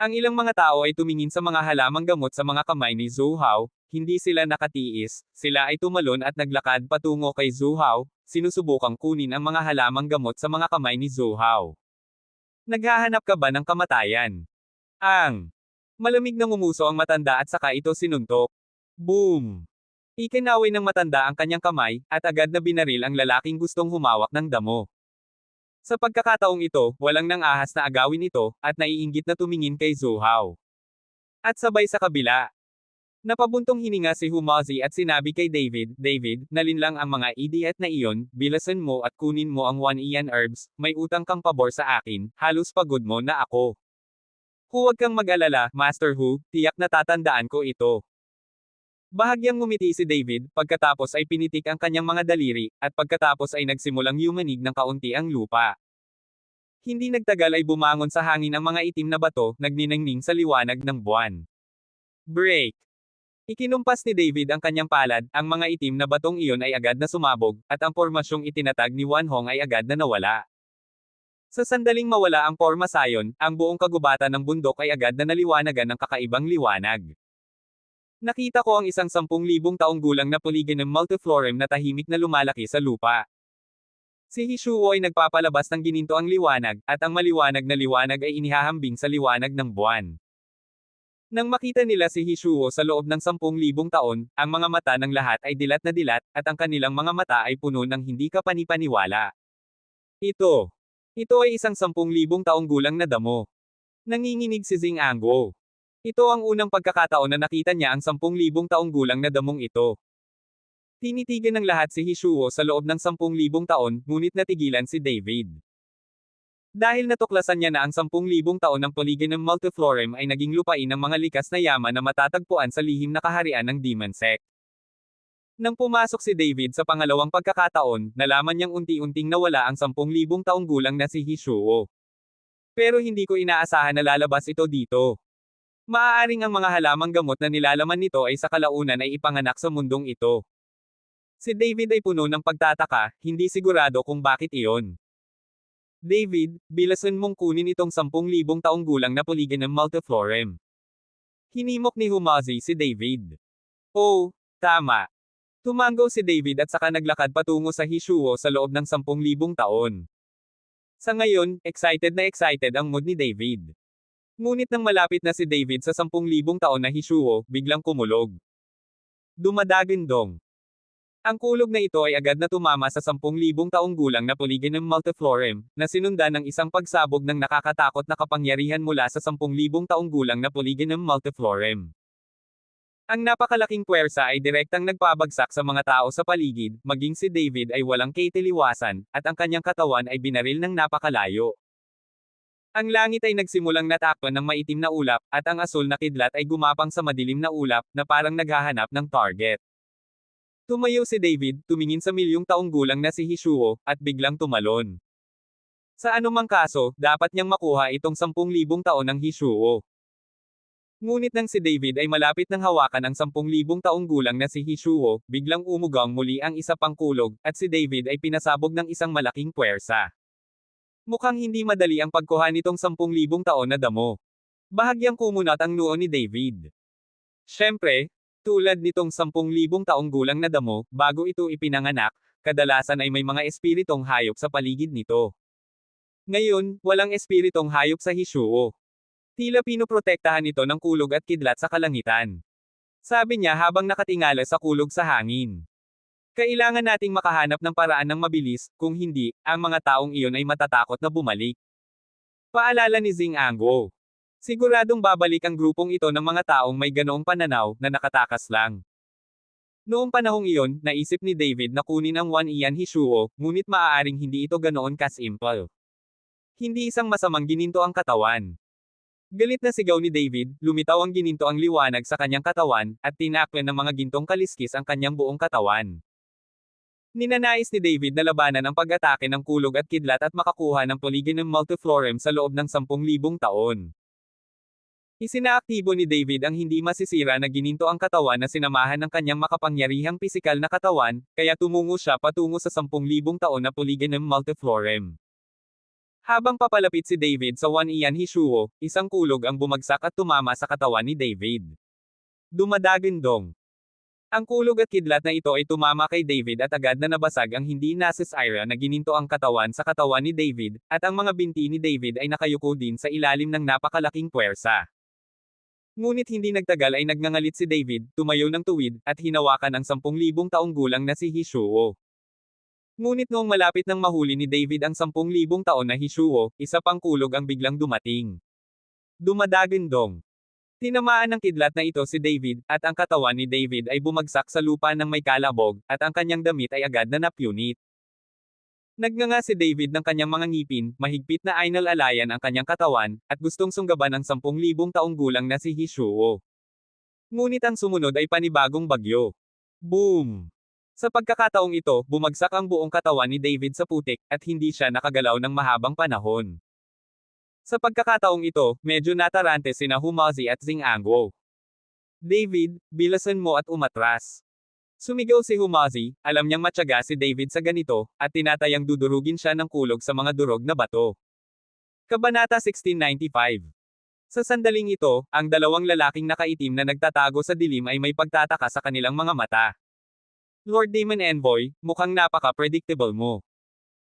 Speaker 1: Ang ilang mga tao ay tumingin sa mga halamang gamot sa mga kamay ni Zhou Hao, hindi sila nakatiis, sila ay tumalon at naglakad patungo kay Zhou Hao, sinusubukang kunin ang mga halamang gamot sa mga kamay ni Zhou Hao. Naghahanap ka ba ng kamatayan? Malamig na ngumuso ang matanda at saka ito sinuntok. Boom! Ikinaway ng matanda ang kanyang kamay, at agad na binaril ang lalaking gustong humawak ng damo. Sa pagkakataong ito, walang nang ahas na agawin ito, at naiinggit na tumingin kay Zhou Hao. At sabay sa kabila. Napabuntong hininga si Humazi at sinabi kay David, David, nalinlang ang mga idiot na iyon, bilasan mo at kunin mo ang 1 Ian herbs, may utang kang pabor sa akin, halos pagod mo na ako. Huwag kang mag-alala, Master Hu, tiyak na tatandaan ko ito. Bahagyang ngumiti si David, pagkatapos ay pinitik ang kanyang mga daliri, at pagkatapos ay nagsimulang yumanig ng kaunti ang lupa. Hindi nagtagal ay bumangon sa hangin ang mga itim na bato, nagniningning sa liwanag ng buwan. Break! Ikinumpas ni David ang kanyang palad, ang mga itim na batong iyon ay agad na sumabog, at ang pormasyong itinatag ni Wan Hong ay agad na nawala. Sa sandaling mawala ang porma sayon, ang buong kagubatan ng bundok ay agad na naliwanagan ng kakaibang liwanag. Nakita ko ang isang 10,000 taong gulang na Polygonum multiflorem na tahimik na lumalaki sa lupa. Si Hishuo ay nagpapalabas ng gininto ang liwanag, at ang maliwanag na liwanag ay inihahambing sa liwanag ng buwan. Nang makita nila si Hishuo sa loob ng 10,000 taon, ang mga mata ng lahat ay dilat na dilat, at ang kanilang mga mata ay puno ng hindi kapanipaniwala. Ito ay isang 10,000 taong gulang na damo. Nanginginig si Xing Angguo. Ito ang unang pagkakataon na nakita niya ang 10,000 taong gulang na damong ito. Tinitigan ng lahat si Hishuo sa loob ng 10,000 taon, ngunit natigilan si David. Dahil natuklasan niya na ang 10,000 taon ng Polygonum multiflorem ay naging lupain ng mga likas na yaman na matatagpuan sa lihim na kaharian ng Demon Sect. Nang pumasok si David sa pangalawang pagkakataon, nalaman niyang unti-unting nawala ang 10,000 taong gulang na si Hishuo. Pero hindi ko inaasahan na lalabas ito dito. Maaaring ang mga halamang gamot na nilalaman nito ay sa kalaunan ay ipanganak sa mundong ito. Si David ay puno ng pagtataka, hindi sigurado kung bakit iyon. David, bilasan mong kunin itong 10,000 taong gulang na Polygonum multiflorem. Hinimok ni Humazi si David. Oh, tama. Tumango si David at saka naglakad patungo sa Hishuo sa loob ng 10,000 taon. Sa ngayon, excited na excited ang mood ni David. Ngunit nang malapit na si David sa 10,000 taon na Hishuo, biglang kumulog. Dumadagindong. Ang kulog na ito ay agad na tumama sa 10,000 taong gulang na Polygonum multiflorem, na sinundan ng isang pagsabog ng nakakatakot na kapangyarihan mula sa 10,000 taong gulang na Polygonum multiflorem. Ang napakalaking puwersa ay direktang nagpabagsak sa mga tao sa paligid, maging si David ay walang kaitiliwasan, at ang kanyang katawan ay binaril ng napakalayo. Ang langit ay nagsimulang natakpan ng maitim na ulap, at ang asul na kidlat ay gumapang sa madilim na ulap, na parang naghahanap ng target. Tumayo si David, tumingin sa milyong taong gulang na si Hishuo, at biglang tumalon. Sa anumang kaso, dapat niyang makuha itong 10,000 taon ng Hishuo. Ngunit nang si David ay malapit ng hawakan ang 10,000 taong gulang na si Hishuo, biglang umugang muli ang isa pang kulog, at si David ay pinasabog ng isang malaking puwersa. Mukhang hindi madali ang pagkuha nitong 10,000 taon na damo. Bahagyang kumunat ang noo ni David. Siyempre, tulad nitong 10,000 taong gulang na damo, bago ito ipinanganak, kadalasan ay may mga espiritong hayop sa paligid nito. Ngayon, walang espiritong hayop sa Hishuo. Tila pinoprotektahan ito ng kulog at kidlat sa kalangitan. Sabi niya habang nakatingala sa kulog sa hangin. Kailangan nating makahanap ng paraan ng mabilis, kung hindi, ang mga taong iyon ay matatakot na bumalik. Paalala ni Xing Angguo. Siguradong babalik ang grupong ito ng mga taong may ganoong pananaw, na nakatakas lang. Noong panahong iyon, naisip ni David na kunin ang One Ian Hishuo, ngunit maaaring hindi ito ganoon kasimple. Hindi isang masamang gininto ang katawan. Galit na sigaw ni David, lumitaw ang gininto ang liwanag sa kanyang katawan, at tinakpan ng mga gintong kaliskis ang kanyang buong katawan. Ninanais ni David na labanan ang pag-atake ng kulog at kidlat at makakuha ng Polygonum Multiflorem sa loob ng 10,000 taon. Isinaaktibo ni David ang hindi masisira na gininto ang katawan na sinamahan ng kanyang makapangyarihang pisikal na katawan, kaya tumungo siya patungo sa 10,000 taon na Polygonum Multiflorem. Habang papalapit si David sa One Ian Hishuo, isang kulog ang bumagsak at tumama sa katawan ni David. Dumadagindong. Ang kulog at kidlat na ito ay tumama kay David at agad na nabasag ang hindi nasisira na gininto ang katawan sa katawan ni David, at ang mga binti ni David ay nakayuko din sa ilalim ng napakalaking puwersa. Ngunit hindi nagtagal ay nagngangalit si David, tumayo ng tuwid, at hinawakan ang 10,000 taong gulang na si Hishuo. Ngunit noong malapit nang mahuli ni David ang 10,000 taon na Hishuo, isa pang kulog ang biglang dumating. Dumadagindong. Tinamaan ng kidlat na ito si David, at ang katawan ni David ay bumagsak sa lupa ng may kalabog, at ang kanyang damit ay agad na napunit. Nagnganga si David ng kanyang mga ngipin, mahigpit na inalalayan ang kanyang katawan, at gustong sunggaban ang 10,000 taong gulang na si Hishuo. Ngunit ang sumunod ay panibagong bagyo. Boom! Sa pagkakataong ito, bumagsak ang buong katawan ni David sa putik, at hindi siya nakagalaw ng mahabang panahon. Sa pagkakataong ito, medyo natarante sina Humazi at Xing'angguo. David, bilasan mo at umatras. Sumigaw si Humazi, alam niyang matyaga si David sa ganito, at tinatayang dudurugin siya ng kulog sa mga durog na bato. Kabanata 1695. Sa sandaling ito, ang dalawang lalaking nakaitim na nagtatago sa dilim ay may pagtataka sa kanilang mga mata. Lord Demon Envoy, mukhang napaka-predictable mo.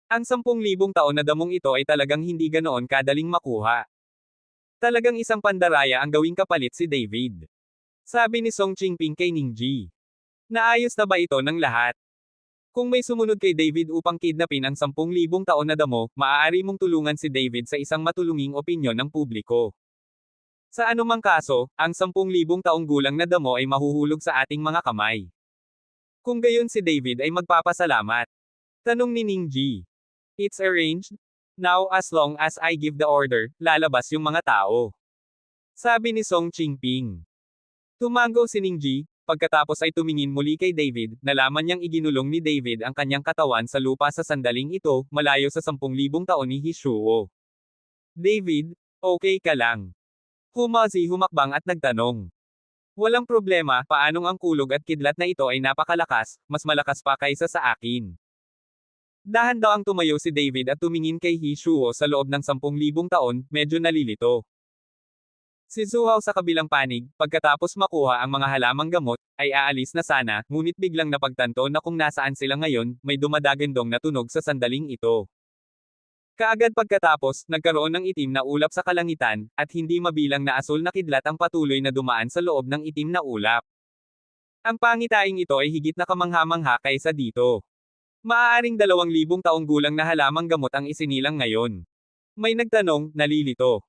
Speaker 1: Ang 10,000 taon na damong ito ay talagang hindi ganoon kadaling makuha. Talagang isang pandaraya ang gawing kapalit si David. Sabi ni Song Qingping kay Ningji. Naayos na ba ito ng lahat? Kung may sumunod kay David upang kidnapin ang 10,000 taon na damo, maaari mong tulungan si David sa isang matulunging opinyon ng publiko. Sa anumang kaso, ang 10,000 taong gulang na damo ay mahuhulog sa ating mga kamay. Kung gayon si David ay magpapasalamat. Tanong ni Ningji. It's arranged? Now as long as I give the order, lalabas yung mga tao. Sabi ni Song Qingping. Tumango si Ningji. Pagkatapos ay tumingin muli kay David, nalaman niyang iginulong ni David ang kanyang katawan sa lupa sa sandaling ito, malayo sa 10,000 taon ni Hishuo. David, okay ka lang? Humazi humakbang at nagtanong. Walang problema, paanong ang kulog at kidlat na ito ay napakalakas, mas malakas pa kaysa sa akin. Dahan-dahang tumayo si David at tumingin kay Hishuo sa loob ng 10,000 taon, medyo nalilito. Si Zhou Hao sa kabilang panig, pagkatapos makuha ang mga halamang gamot, ay aalis na sana, ngunit biglang napagtanto na kung nasaan sila ngayon, may dumadagandong na tunog sa sandaling ito. Kaagad pagkatapos, nagkaroon ng itim na ulap sa kalangitan, at hindi mabilang na asul na kidlat ang patuloy na dumaan sa loob ng itim na ulap. Ang pangitaing ito ay higit na kamangha-mangha kaysa dito. Maaaring 2,000 taong gulang na halamang gamot ang isinilang ngayon. May nagtanong, nalilito.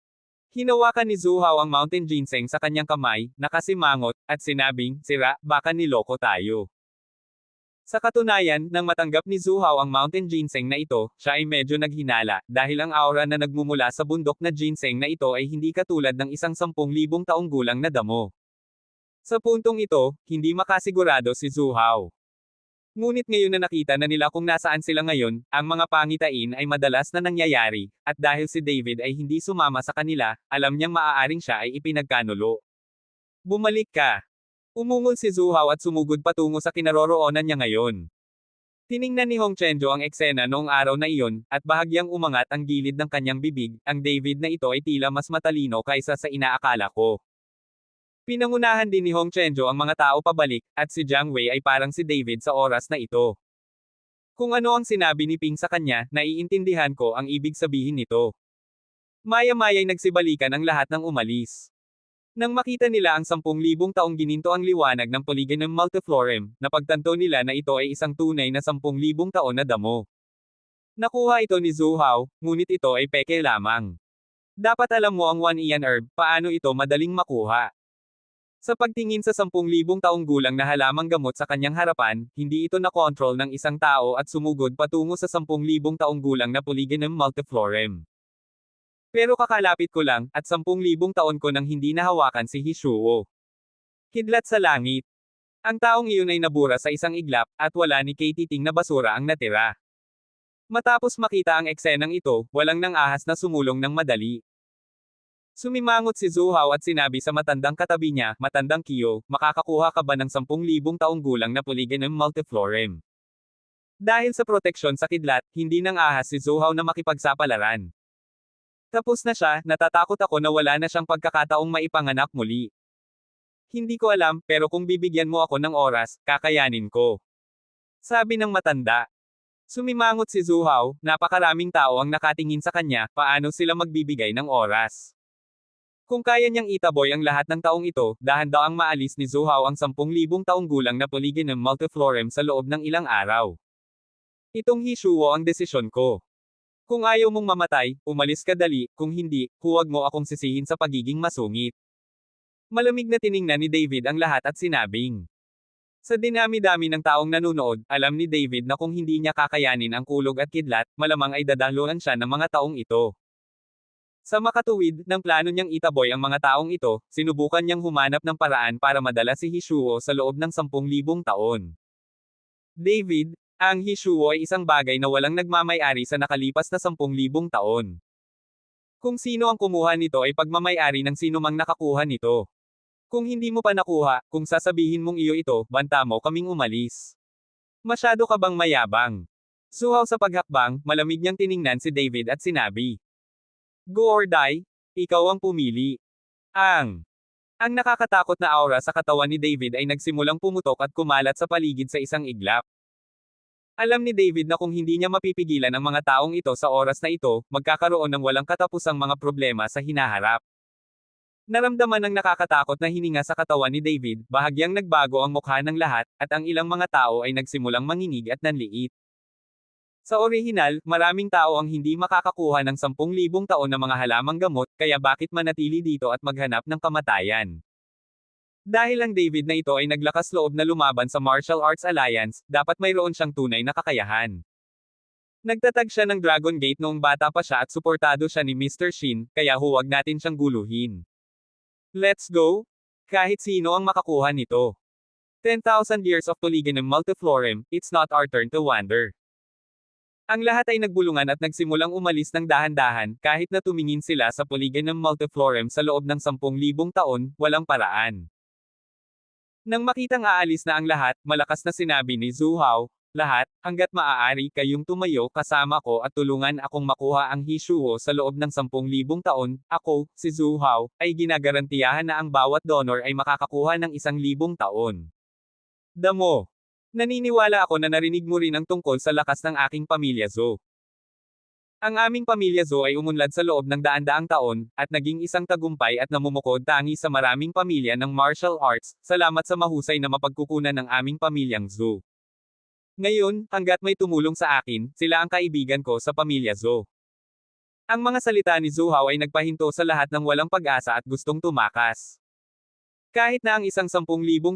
Speaker 1: Hinawakan ni Zhou Hao ang mountain ginseng sa kanyang kamay, nakasimangot, at sinabing, sira, baka niloko tayo. Sa katunayan, nang matanggap ni Zhou Hao ang mountain ginseng na ito, siya ay medyo naghinala, dahil ang aura na nagmumula sa bundok na ginseng na ito ay hindi katulad ng isang 10,000 taong gulang na damo. Sa puntong ito, hindi makasigurado si Zhou Hao. Ngunit ngayon na nakita na nila kung nasaan sila ngayon, ang mga pangitain ay madalas na nangyayari, at dahil si David ay hindi sumama sa kanila, alam niyang maaaring siya ay ipinagkanulo. Bumalik ka! Umungol si Zhou Hao at sumugod patungo sa kinaroroonan niya ngayon. Tiningnan ni Hong Chenjo ang eksena noong araw na iyon, at bahagyang umangat ang gilid ng kanyang bibig, ang David na ito ay tila mas matalino kaysa sa inaakala ko. Pinangunahan din ni Hong Chenjo ang mga tao pabalik, at si Jiang Wei ay parang si David sa oras na ito. Kung ano ang sinabi ni Ping sa kanya, naiintindihan ko ang ibig sabihin nito. Maya-maya'y nagsibalikan ang lahat ng umalis. Nang makita nila ang 10,000 taong gininto ang liwanag ng Polygonum Multiflorem, napagtanto nila na ito ay isang tunay na 10,000 taon na damo. Nakuha ito ni Zhou Hao, ngunit ito ay peke lamang. Dapat alam mo ang 1 Ian herb, paano ito madaling makuha. Sa pagtingin sa 10,000 taong gulang na halamang gamot sa kanyang harapan, hindi ito na-control ng isang tao at sumugod patungo sa 10,000 taong gulang na Polygonum multiflorem. Pero kakalapit ko lang, at 10,000 taon ko nang hindi nahawakan si Hishuo. Kidlat sa langit. Ang taong iyon ay nabura sa isang iglap, at wala ni Kay titing na basura ang natira. Matapos makita ang eksenang ito, walang nang ahas na sumulong ng madali. Sumimangot si Zhou Hao at sinabi sa matandang katabi niya, "Matandang Kiyo, makakakuha ka ba ng 10,000 taong gulang na Polygonum multiflorem?" Dahil sa proteksyon sa kidlat, hindi nang ahas si Zhou Hao na makipagsapalaran. Tapos na siya, natatakot ako na wala na siyang pagkakataong maipanganak muli. Hindi ko alam, pero kung bibigyan mo ako ng oras, kakayanin ko. Sabi ng matanda. Sumimangot si Zhou Hao, napakaraming tao ang nakatingin sa kanya, paano sila magbibigay ng oras? Kung kaya niyang itaboy ang lahat ng taong ito, dahan-daang maalis ni Zhou Hao ang 10,000 taong gulang na Polygonum multiflorem sa loob ng ilang araw. Itong Hishuo ang desisyon ko. Kung ayaw mong mamatay, umalis ka dali, kung hindi, huwag mo akong sisihin sa pagiging masungit. Malamig na tiningnan ni David ang lahat at sinabing. Sa dinami-dami ng taong nanunood, alam ni David na kung hindi niya kakayanin ang kulog at kidlat, malamang ay dadahluan siya ng mga taong ito. Sa makatuwid, ng plano niyang itaboy ang mga taong ito, sinubukan niyang humanap ng paraan para madala si Hishuo sa loob ng 10,000 taon. David, ang Hishuo ay isang bagay na walang nagmamay-ari sa nakalipas na 10,000 taon. Kung sino ang kumuha nito ay pagmamay-ari ng sinumang nakakuha nito. Kung hindi mo pa nakuha, kung sasabihin mong iyo ito, banta mo kaming umalis. Masyado ka bang mayabang? Suhaw sa paghakbang, malamig niyang tiningnan si David at sinabi. Go or die, ikaw ang pumili. Ang nakakatakot na aura sa katawan ni David ay nagsimulang pumutok at kumalat sa paligid sa isang iglap. Alam ni David na kung hindi niya mapipigilan ang mga taong ito sa oras na ito, magkakaroon ng walang katapusang mga problema sa hinaharap. Naramdaman ng nakakatakot na hininga sa katawan ni David, bahagyang nagbago ang mukha ng lahat, at ang ilang mga tao ay nagsimulang manginig at nanliit. Sa orihinal, maraming tao ang hindi makakakuha ng 10,000 taon na mga halamang gamot, kaya bakit manatili dito at maghanap ng kamatayan? Dahil ang David na ito ay naglakas loob na lumaban sa Martial Arts Alliance, dapat mayroon siyang tunay na kakayahan. Nagtatag siya ng Dragon Gate noong bata pa siya at suportado siya ni Mr. Shin, kaya huwag natin siyang guluhin. Let's go! Kahit sino ang makakuha nito. 10,000 years of Polygonum multiflorem, it's not our turn to wander. Ang lahat ay nagbulungan at nagsimulang umalis ng dahan-dahan, kahit na tumingin sila sa Polygonum multiflorem sa loob ng 10,000 taon, walang paraan. Nang makitang aalis na ang lahat, malakas na sinabi ni Zhou Hao, lahat, hanggat maaari kayong tumayo kasama ko at tulungan akong makuha ang Hishuo sa loob ng 10,000 taon, ako, si Zhou Hao, ay ginagarantiyahan na ang bawat donor ay makakakuha ng 1,000 taon. Damo. Naniniwala ako na narinig mo rin ang tungkol sa lakas ng aking pamilya Zhou. Ang aming pamilya Zhou ay umunlad sa loob ng daan-daang taon, at naging isang tagumpay at namumukod tangi sa maraming pamilya ng martial arts, salamat sa mahusay na mapagkukunan ng aming pamilyang Zhou. Ngayon, hanggat may tumulong sa akin, sila ang kaibigan ko sa pamilya Zhou. Ang mga salita ni Zhou Hao ay nagpahinto sa lahat ng walang pag-asa at gustong tumakas. Kahit na ang isang 10,000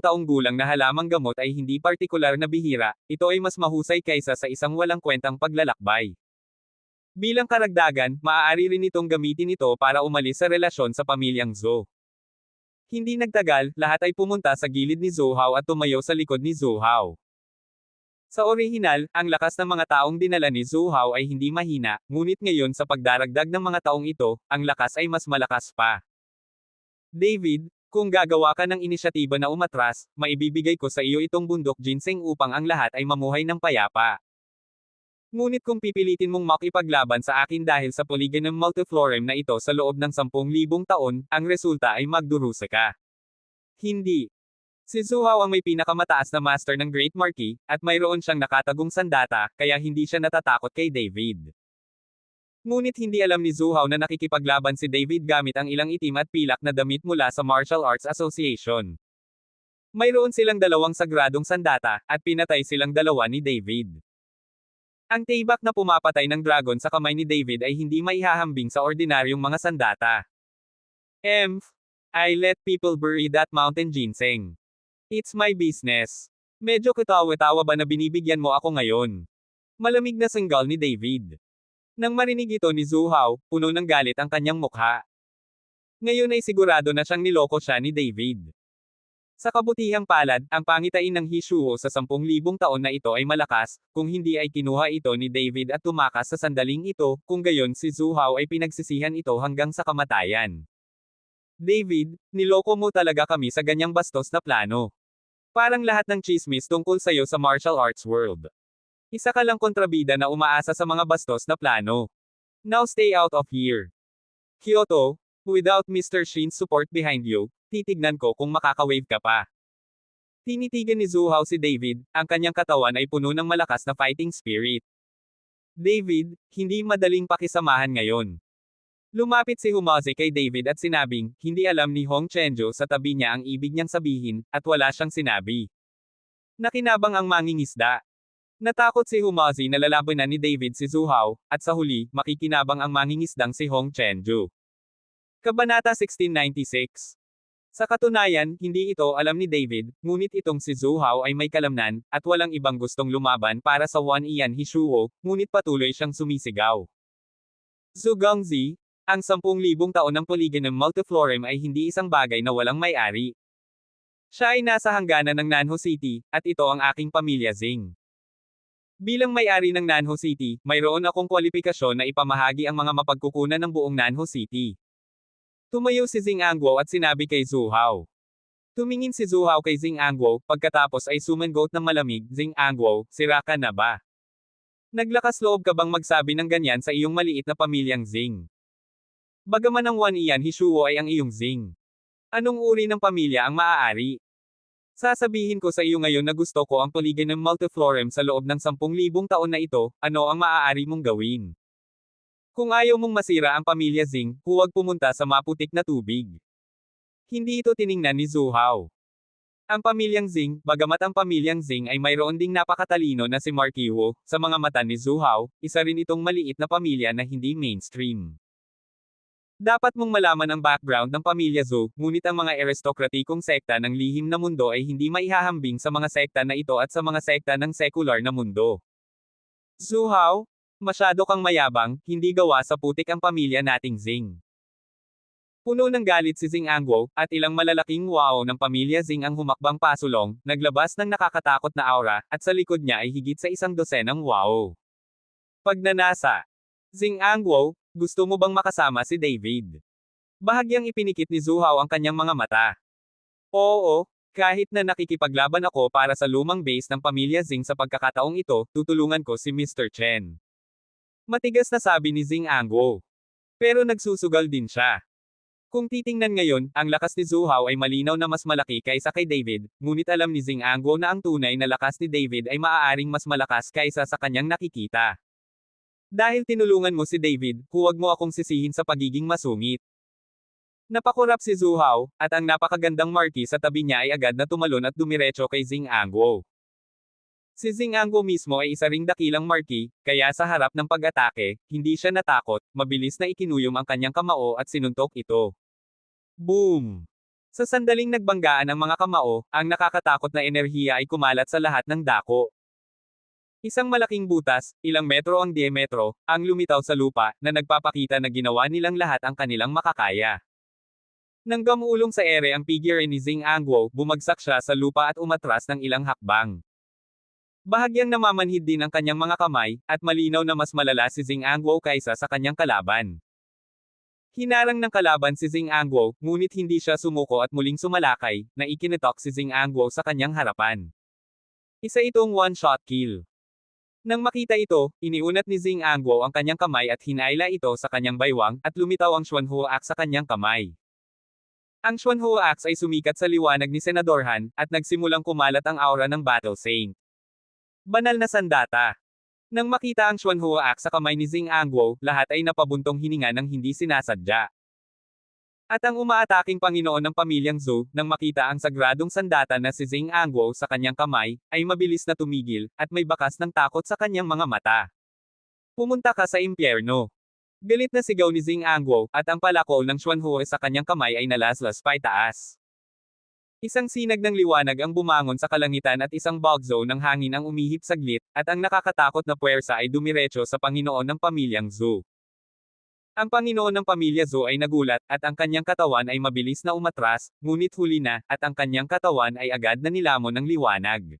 Speaker 1: taong gulang na halamang gamot ay hindi partikular na bihira, ito ay mas mahusay kaysa sa isang walang kwentang paglalakbay. Bilang karagdagan, maaari rin itong gamitin ito para umalis sa relasyon sa pamilyang Zhou. Hindi nagtagal, lahat ay pumunta sa gilid ni Zhou Hao at tumayo sa likod ni Zhou Hao. Sa orihinal, ang lakas ng mga taong dinala ni Zhou Hao ay hindi mahina, ngunit ngayon sa pagdaragdag ng mga taong ito, ang lakas ay mas malakas pa. David, kung gagawa ka ng inisyatiba na umatras, maibibigay ko sa iyo itong bundok ginseng upang ang lahat ay mamuhay ng payapa. Ngunit kung pipilitin mong makipaglaban sa akin dahil sa Polygonum multiflorem na ito sa loob ng 10,000 taon, ang resulta ay magdurusa ka. Hindi. Si Zhou Hao ang may pinakamataas na master ng Great Marquis, at mayroon siyang nakatagong sandata, kaya hindi siya natatakot kay David. Ngunit hindi alam ni Zhou Hao na nakikipaglaban si David gamit ang ilang itim at pilak na damit mula sa Martial Arts Association. Mayroon silang dalawang sagradong sandata, at pinatay silang dalawa ni David. Ang tibak na pumapatay ng dragon sa kamay ni David ay hindi maihahambing sa ordinaryong mga sandata. I let people bury that mountain ginseng. It's my business. Medyo katawa-tawa ba na binibigyan mo ako ngayon? Malamig na sanggal ni David. Nang marinig ito ni Zhu Hao, puno ng galit ang kanyang mukha. Ngayon ay sigurado na siyang niloko siya ni David. Sa kabutihang palad, ang pangitain ng Hishuo sa 10,000 taon na ito ay malakas, kung hindi ay kinuha ito ni David at tumakas sa sandaling ito, kung gayon si Zhu Hao ay pinagsisihan ito hanggang sa kamatayan. David, niloko mo talaga kami sa ganyang bastos na plano. Parang lahat ng chismis tungkol sa'yo sa martial arts world. Isa ka lang kontrabida na umaasa sa mga bastos na plano. Now stay out of here. Kyoto, without Mr. Shin's support behind you, titignan ko kung makaka-wave ka pa. Tinitigan ni Zhu Hao si David, ang kanyang katawan ay puno ng malakas na fighting spirit. David, hindi madaling pakisamahan ngayon. Lumapit si Humazi kay David at sinabing, hindi alam ni Hong Chenjo sa tabi niya ang ibig niyang sabihin, at wala siyang sinabi. Nakinabang ang mangingisda. Natakot si Humazi na lalabanan ni David si Zhu Hao, at sa huli, makikinabang ang mangingisdang si Hong Chenjo. Kabanata 1696. Sa katunayan, hindi ito alam ni David, ngunit itong si Zhu Hao ay may kalamnan, at walang ibang gustong lumaban para sa Wan Ian Hishuo, ngunit patuloy siyang sumisigaw. Zhu Gongzi, ang 10,000 taon ng Polygonum Multiflorem ay hindi isang bagay na walang may-ari. Siya ay nasa hangganan ng Nanho City, at ito ang aking pamilya Zing. Bilang may-ari ng Nanho City, mayroon akong kwalipikasyon na ipamahagi ang mga mapagkukunan ng buong Nanho City. Tumayo si Zing Angguo at sinabi kay Zhu Hao. Tumingin si Zhu Hao kay Zing Angguo, pagkatapos ay sumangot ng malamig, Zing Angguo, sira ka na ba? Naglakas loob ka bang magsabi ng ganyan sa iyong maliit na pamilyang Zing? Bagaman ang Wan Ian Hishuo ay ang iyong Zing. Anong uri ng pamilya ang maaari? Sasabihin ko sa iyo ngayon na gusto ko ang Polygonum Multiflorem sa loob ng 10,000 taon na ito, ano ang maaari mong gawin? Kung ayaw mong masira ang pamilya Zing, huwag pumunta sa maputik na tubig. Hindi ito tiningnan ni Zhu Hao. Ang pamilyang Zing, bagamat ang pamilyang Zing ay mayroon ding napakatalino na si Marquiwo, sa mga mata ni Zhu Hao, isa rin itong maliit na pamilya na hindi mainstream. Dapat mong malaman ang background ng pamilya Zhou, ngunit ang mga aristokratikong sekta ng lihim na mundo ay hindi maihahambing sa mga sekta na ito at sa mga sekta ng sekular na mundo. Zhu Hao, masyado kang mayabang, hindi gawa sa putik ang pamilya nating Zing. Puno ng galit si Zing Angguo, at ilang malalaking wow ng pamilya Zing ang humakbang pasulong, naglabas ng nakakatakot na aura, at sa likod niya ay higit sa 100 wow. Pagnanasa. Zing Angguo, gusto mo bang makasama si David? Bahagyang ipinikit ni Zhu Hao ang kanyang mga mata. Oo, kahit na nakikipaglaban ako para sa lumang base ng pamilya Zing sa pagkakataong ito, tutulungan ko si Mr. Chen. Matigas na sabi ni Zing Angguo. Pero nagsusugal din siya. Kung titingnan ngayon, ang lakas ni Zhu Hao ay malinaw na mas malaki kaysa kay David, ngunit alam ni Zing Angguo na ang tunay na lakas ni David ay maaaring mas malakas kaysa sa kanyang nakikita. Dahil tinulungan mo si David, huwag mo akong sisihin sa pagiging masungit. Napakurap si Zhu Hao, at ang napakagandang marquee sa tabi niya ay agad na tumalon at dumiretso kay Zing Angguo. Si Zing Angguo mismo ay isa ring dakilang marquee, kaya sa harap ng pag-atake, hindi siya natakot, mabilis na ikinuyom ang kanyang kamao at sinuntok ito. Boom! Sa sandaling nagbanggaan ang mga kamao, ang nakakatakot na enerhiya ay kumalat sa lahat ng dako. Isang malaking butas, ilang metro ang diametro, ang lumitaw sa lupa, na nagpapakita na ginawa nilang lahat ang kanilang makakaya. Nang gamulong sa ere ang figure ni Zing Angguo, bumagsak siya sa lupa at umatras ng ilang hakbang. Bahagyang namamanhid din ang kanyang mga kamay, at malinaw na mas malala si Zing Angguo kaysa sa kanyang kalaban. Hinarang ng kalaban si Zing Angguo, ngunit hindi siya sumuko at muling sumalakay, na ikinitok si Zing Angguo sa kanyang harapan. Isa itong one-shot kill. Nang makita ito, iniunat ni Zing Angguo ang kanyang kamay at hinaila ito sa kanyang baywang, at lumitaw ang Xuanhua Axe sa kanyang kamay. Ang Xuanhua Axe ay sumikat sa liwanag ni Senador Han, at nagsimulang kumalat ang aura ng Battle Saint. Banal na sandata. Nang makita ang Xuanhua Axe sa kamay ni Zing Angguo, lahat ay napabuntong hininga ng hindi sinasadya. At ang umaataking Panginoon ng pamilyang Zhou, nang makita ang sagradong sandata na si Zing Angguo sa kanyang kamay, ay mabilis na tumigil, at may bakas ng takot sa kanyang mga mata. Pumunta ka sa impyerno. Galit na sigaw ni Jing Angguo, at ang palakol ng Xuanhua sa kanyang kamay ay nalaslas paitaas. Isang sinag ng liwanag ang bumangon sa kalangitan at isang bagzo ng hangin ang umihip saglit, at ang nakakatakot na puwersa ay dumiretso sa Panginoon ng pamilyang Zhou. Ang Panginoon ng pamilya Zhou ay nagulat, at ang kanyang katawan ay mabilis na umatras, ngunit huli na, at ang kanyang katawan ay agad na nilamon ng liwanag.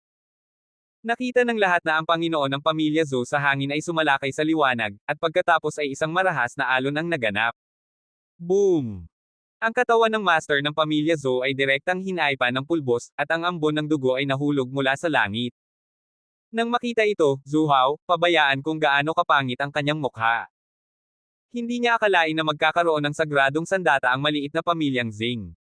Speaker 1: Nakita ng lahat na ang Panginoon ng pamilya Zhou sa hangin ay sumalakay sa liwanag, at pagkatapos ay isang marahas na alon ang naganap. Boom! Ang katawan ng master ng pamilya Zhou ay direktang hinaipa ng pulbos, at ang ambon ng dugo ay nahulog mula sa langit. Nang makita ito, Zhu Hao, pabayaan kung gaano kapangit ang kanyang mukha. Hindi niya akalain na magkakaroon ng sagradong sandata ang maliit na pamilyang Jing.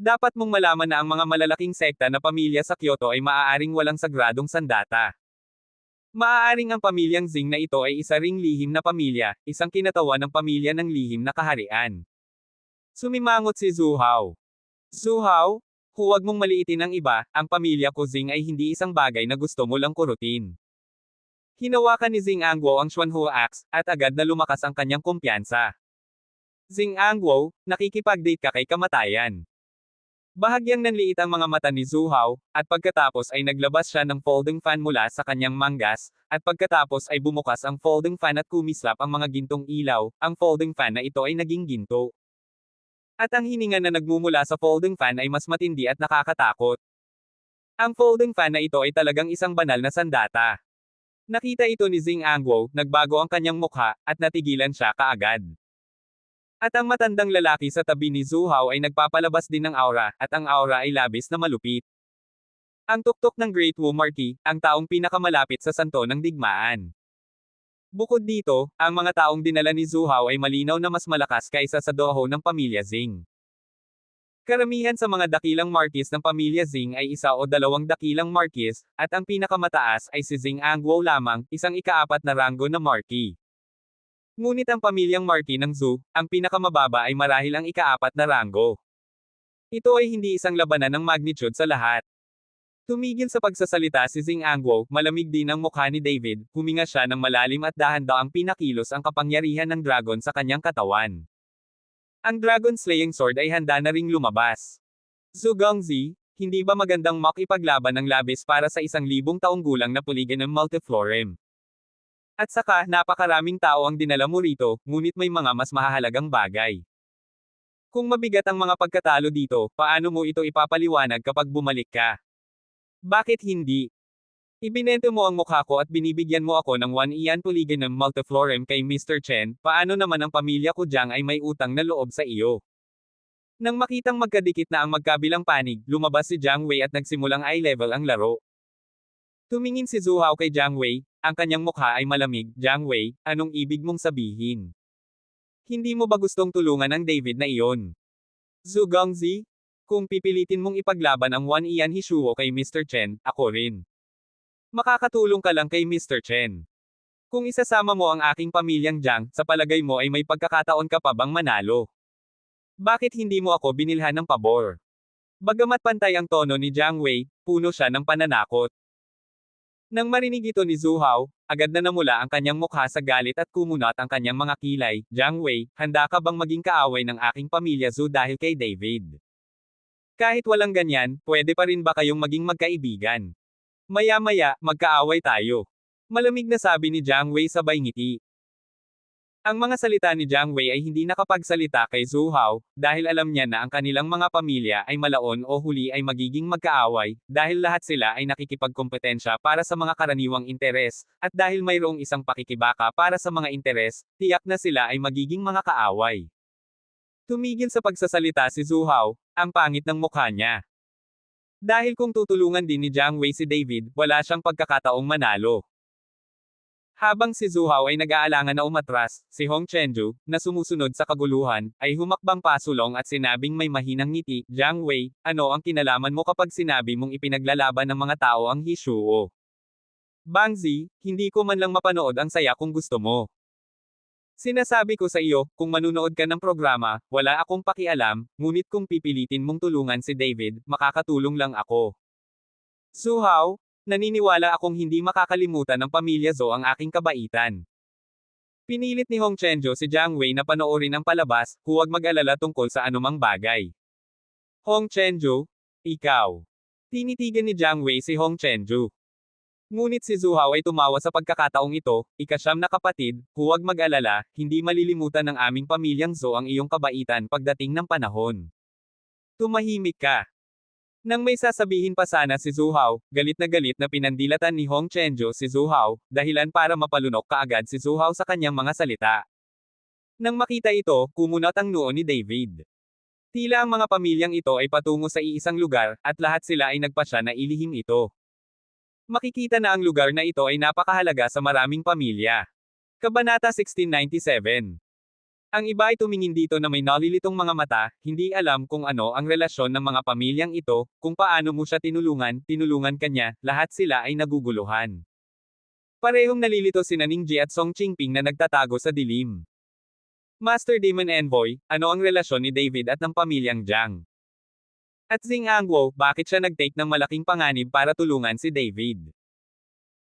Speaker 1: Dapat mong malaman na ang mga malalaking sekta na pamilya sa Kyoto ay maaaring walang sagradong sandata. Maaaring ang pamilyang Jing na ito ay isa ring lihim na pamilya, isang kinatawan ng pamilya ng lihim na kaharian. Sumimangot si Zhu Hao. Zhu Hao, huwag mong maliitin ang iba, ang pamilya ko Jing ay hindi isang bagay na gusto mo lang kurutin. Hinawakan ni Jing Angguo ang Xuanhua Axe, at agad na lumakas ang kanyang kumpiyansa. Jing Angguo, nakikipag-date ka kay kamatayan. Bahagyang nanliit ang mga mata ni Zhu Hao, at pagkatapos ay naglabas siya ng folding fan mula sa kanyang manggas, at pagkatapos ay bumukas ang folding fan at kumislap ang mga gintong ilaw, ang folding fan na ito ay naging ginto. At ang hininga na nagmumula sa folding fan ay mas matindi at nakakatakot. Ang folding fan na ito ay talagang isang banal na sandata. Nakita ito ni Jing Angguo, nagbago ang kanyang mukha, at natigilan siya kaagad. At ang matandang lalaki sa tabi ni Zhu Hao ay nagpapalabas din ng aura, at ang aura ay labis na malupit. Ang tuktok ng Great Wu Marquis, ang taong pinakamalapit sa santo ng digmaan. Bukod dito, ang mga taong dinala ni Zhu Hao ay malinaw na mas malakas kaysa sa doho ng pamilya Jing. Karamihan sa mga dakilang marquis ng pamilya Jing ay isa o dalawang dakilang marquis, at ang pinakamataas ay si Jing Angguo lamang, isang ikaapat na ranggo na marquis. Ngunit ang pamilyang marquis ng Zhou, ang pinakamababa ay marahil ang ikaapat na ranggo. Ito ay hindi isang labanan ng magnitude sa lahat. Tumigil sa pagsasalita si Jing Angguo, malamig din ang mukha ni David, huminga siya ng malalim at dahan-daang pinakilos ang kapangyarihan ng dragon sa kanyang katawan. Ang Dragon Slaying Sword ay handa na ring lumabas. Zhu Gongzi, hindi ba magandang makipaglaban ng labis para sa 1,000 taong gulang na Polygonum Multiflorem? At saka, napakaraming tao ang dinala mo rito, ngunit may mga mas mahahalagang bagay. Kung mabigat ang mga pagkatalo dito, paano mo ito ipapaliwanag kapag bumalik ka? Bakit hindi? Ibinente mo ang mukha ko at binibigyan mo ako ng 1 Ian Polygonum Multiflorem kay Mr. Chen, paano naman ang pamilya ko Jiang ay may utang na loob sa iyo? Nang makitang magkadikit na ang magkabilang panig, lumabas si Jiang Wei at nagsimulang eye level ang laro. Tumingin si Zhu Hao kay Jiang Wei, ang kanyang mukha ay malamig. Jiang Wei, anong ibig mong sabihin? Hindi mo ba gustong tulungan ang David na iyon? Zhu Gongzi? Kung pipilitin mong ipaglaban ang 1 Ian Hishuo kay Mr. Chen, ako rin. Makakatulong ka lang kay Mr. Chen. Kung isasama mo ang aking pamilyang Jiang, sa palagay mo ay may pagkakataon ka pa bang manalo? Bakit hindi mo ako binilhan ng pabor? Bagamat pantay ang tono ni Jiang Wei, puno siya ng pananakot. Nang marinig ito ni Zhu Hao, agad na namula ang kanyang mukha sa galit at kumunat ang kanyang mga kilay. Jiang Wei, handa ka bang maging kaaway ng aking pamilya Zhu dahil kay David? Kahit walang ganyan, pwede pa rin ba kayong maging magkaibigan? Maya-maya, magkaaway tayo. Malamig na sabi ni Jiang Wei sabay ngiti. Ang mga salita ni Jiang Wei ay hindi nakapagsalita kay Zhu Hao, dahil alam niya na ang kanilang mga pamilya ay malaon o huli ay magiging magkaaway, dahil lahat sila ay nakikipagkompetensya para sa mga karaniwang interes, at dahil mayroong isang pakikibaka para sa mga interes, tiyak na sila ay magiging mga kaaway. Tumigil sa pagsasalita si Zhu Hao, ang pangit ng mukha niya. Dahil kung tutulungan din ni Jiang Wei si David, wala siyang pagkakataong manalo. Habang si Zhu Hao ay nag-aalangan na umatras, si Hong Chenju, na sumusunod sa kaguluhan, ay humakbang pasulong at sinabing may mahinang ngiti, Jiang Wei, ano ang kinalaman mo kapag sinabi mong ipinaglalaban ng mga tao ang Hishuo? Bangzi, hindi ko man lang mapanood ang saya kung gusto mo. Sinasabi ko sa iyo, kung manunood ka ng programa, wala akong pakialam, ngunit kung pipilitin mong tulungan si David, makakatulong lang ako. Zhu Hao, naniniwala akong hindi makakalimutan ng pamilya Zhou ang aking kabaitan. Pinilit ni Hong Chenjo si Jiang Wei na panoorin ang palabas, huwag mag-alala tungkol sa anumang bagay. Hong Chenjo, ikaw. Tinitigan ni Jiang Wei si Hong Chenjo. Ngunit si Zhu Hao ay tumawa sa pagkakataong ito, ikasyam na kapatid, huwag mag-alala, hindi malilimutan ng aming pamilyang Zhou ang iyong kabaitan pagdating ng panahon. Tumahimik ka. Nang may sasabihin pa sana si Zhu Hao, galit na pinandilatan ni Hong Chenjo si Zhu Hao, dahilan para mapalunok kaagad si Zhu Hao sa kanyang mga salita. Nang makita ito, kumunot ang noo ni David. Tila ang mga pamilyang ito ay patungo sa iisang lugar, at lahat sila ay nagpasya na ilihim ito. Makikita na ang lugar na ito ay napakahalaga sa maraming pamilya. Kabanata 1697. Ang iba ay tumingin dito na may nalilitong mga mata, hindi alam kung ano ang relasyon ng mga pamilyang ito, kung paano mo siya tinulungan kanya, lahat sila ay naguguluhan. Parehong nalilito sina Ningji at Song Qingping na nagtatago sa dilim. Master Demon Envoy, ano ang relasyon ni David at ng pamilyang Jiang? At Xing Angwo, bakit siya nag-take ng malaking panganib para tulungan si David?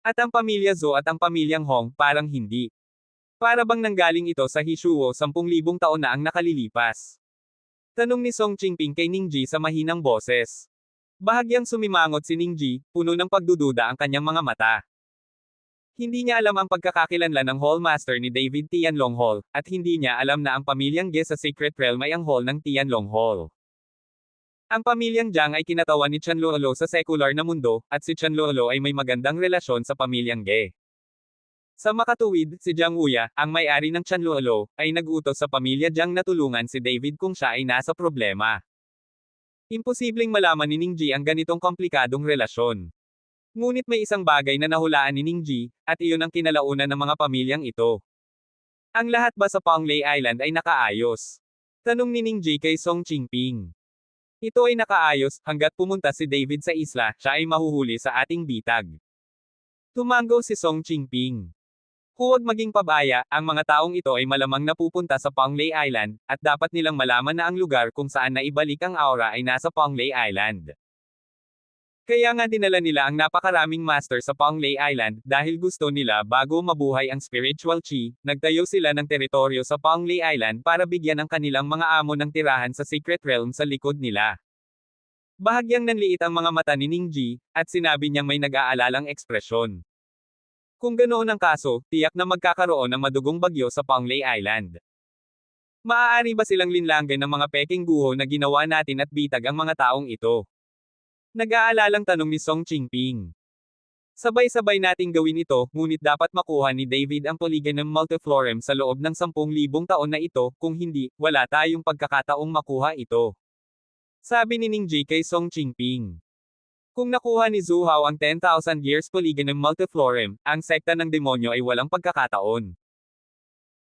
Speaker 1: At ang pamilya Zhou at ang pamilyang Hong, parang hindi. Para bang nanggaling ito sa Hishuo 10,000 taon na ang nakalilipas? Tanong ni Song Qingping kay Ningji sa mahinang boses. Bahagyang sumimangot si Ningji, puno ng pagdududa ang kanyang mga mata. Hindi niya alam ang pagkakakilanlan ng Hall Master ni David Tianlong Hall, at hindi niya alam na ang pamilyang Ge sa Secret Realm ay ang Hall ng Tianlong Hall. Ang pamilyang Jiang ay kinatawan ni Chanluolo sa sekular na mundo, at si Chanluolo ay may magandang relasyon sa pamilyang Ge. Sa makatuwid, si Jiang Wuya, ang may-ari ng Chanluolo, ay nag-utos sa pamilya Jiang na tulungan si David kung siya ay nasa problema. Imposibleng malaman ni Ningji ang ganitong komplikadong relasyon. Ngunit may isang bagay na nahulaan ni Ningji, at iyon ang kinalaunan ng mga pamilyang ito. Ang lahat ba sa Panglay Island ay nakaayos? Tanong ni Ningji kay Song Qingping. Ito ay nakaayos, hanggat pumunta si David sa isla, siya ay mahuhuli sa ating bitag. Tumango si Song Qingping. Huwag maging pabaya, ang mga taong ito ay malamang napupunta sa Panglay Island, at dapat nilang malaman na ang lugar kung saan naibalik ang aura ay nasa Panglay Island. Kaya nga dinala nila ang napakaraming master sa Panglay Island, dahil gusto nila bago mabuhay ang spiritual chi, nagtayo sila ng teritoryo sa Panglay Island para bigyan ang kanilang mga amo ng tirahan sa Secret Realm sa likod nila. Bahagyang nanliit ang mga mata ni Ningji, at sinabi niyang may nag-aalalang ekspresyon. Kung ganoon ang kaso, tiyak na magkakaroon ng madugong bagyo sa Panglay Island. Maaari ba silang linlanggan ng mga peking guho na ginawa natin at bitag ang mga taong ito? Nag-aalalang tanong ni Song Qingping. Sabay-sabay nating gawin ito, ngunit dapat makuha ni David ang Polygonum Multiflorem sa loob ng 10,000 taon na ito, kung hindi, wala tayong pagkakataong makuha ito. Sabi ni Ningji kay Song Qingping. Kung nakuha ni Zhu Hao ang 10,000 years Polygonum Multiflorem, ang sekta ng demonyo ay walang pagkakataon.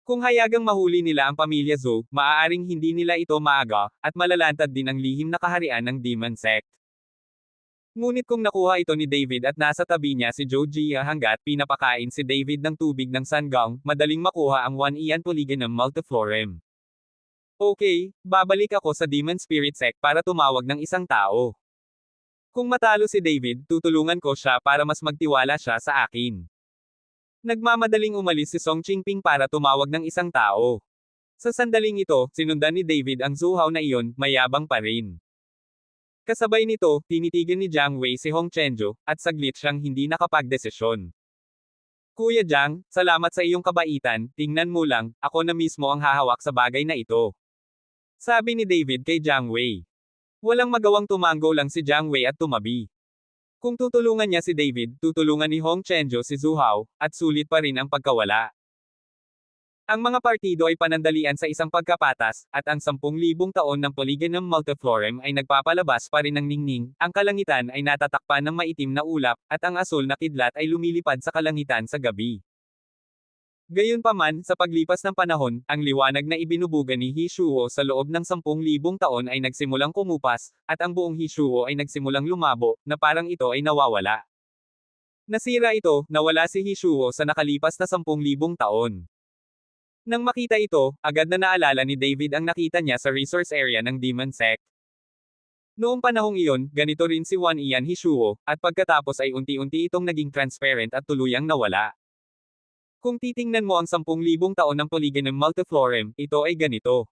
Speaker 1: Kung hayagang mahuli nila ang pamilya Zhou, maaaring hindi nila ito maaga, at malalantad din ang lihim na kaharian ng Demon Sect. Ngunit kung nakuha ito ni David at nasa tabi niya si Zhou Jia hanggat pinapakain si David ng tubig ng Sanggang, madaling makuha ang 1 Ian Polygonum Multiflorem. Okay, babalik ako sa Demon Spirit Sect para tumawag ng isang tao. Kung matalo si David, tutulungan ko siya para mas magtiwala siya sa akin. Nagmamadaling umalis si Song Qingping para tumawag ng isang tao. Sa sandaling ito, sinundan ni David ang Zhu Hao na iyon, mayabang pa rin. Kasabay nito, tinitigan ni Jiang Wei si Hong Chenjo, at saglit siyang hindi nakapagdesisyon. Kuya Jiang, salamat sa iyong kabaitan, tingnan mo lang, ako na mismo ang hahawak sa bagay na ito. Sabi ni David kay Jiang Wei. Walang magawang tumango lang si Jiang Wei at tumabi. Kung tutulungan niya si David, tutulungan ni Hong Chenjo si Zhu Hao, at sulit pa rin ang pagkawala. Ang mga partido ay panandalian sa isang pagkapatas, at ang 10,000 taon ng Polygonum Multiflorem ay nagpapalabas pa rin ng ningning, ang kalangitan ay natatakpan ng maitim na ulap, at ang asul na kidlat ay lumilipad sa kalangitan sa gabi. Gayunpaman, sa paglipas ng panahon, ang liwanag na ibinubuga ni Hishuo sa loob ng 10,000 taon ay nagsimulang kumupas, at ang buong Hishuo ay nagsimulang lumabo, na parang ito ay nawawala. Nasira ito, nawala si Hishuo sa nakalipas na 10,000 taon. Nang makita ito, agad na naalala ni David ang nakita niya sa resource area ng Demon Sect. Noong panahong iyon, ganito rin si 1 Ian Hishuo, at pagkatapos ay unti-unti itong naging transparent at tuluyang nawala. Kung titingnan mo ang 10,000 taon ng Polygonum multiflorem, ito ay ganito.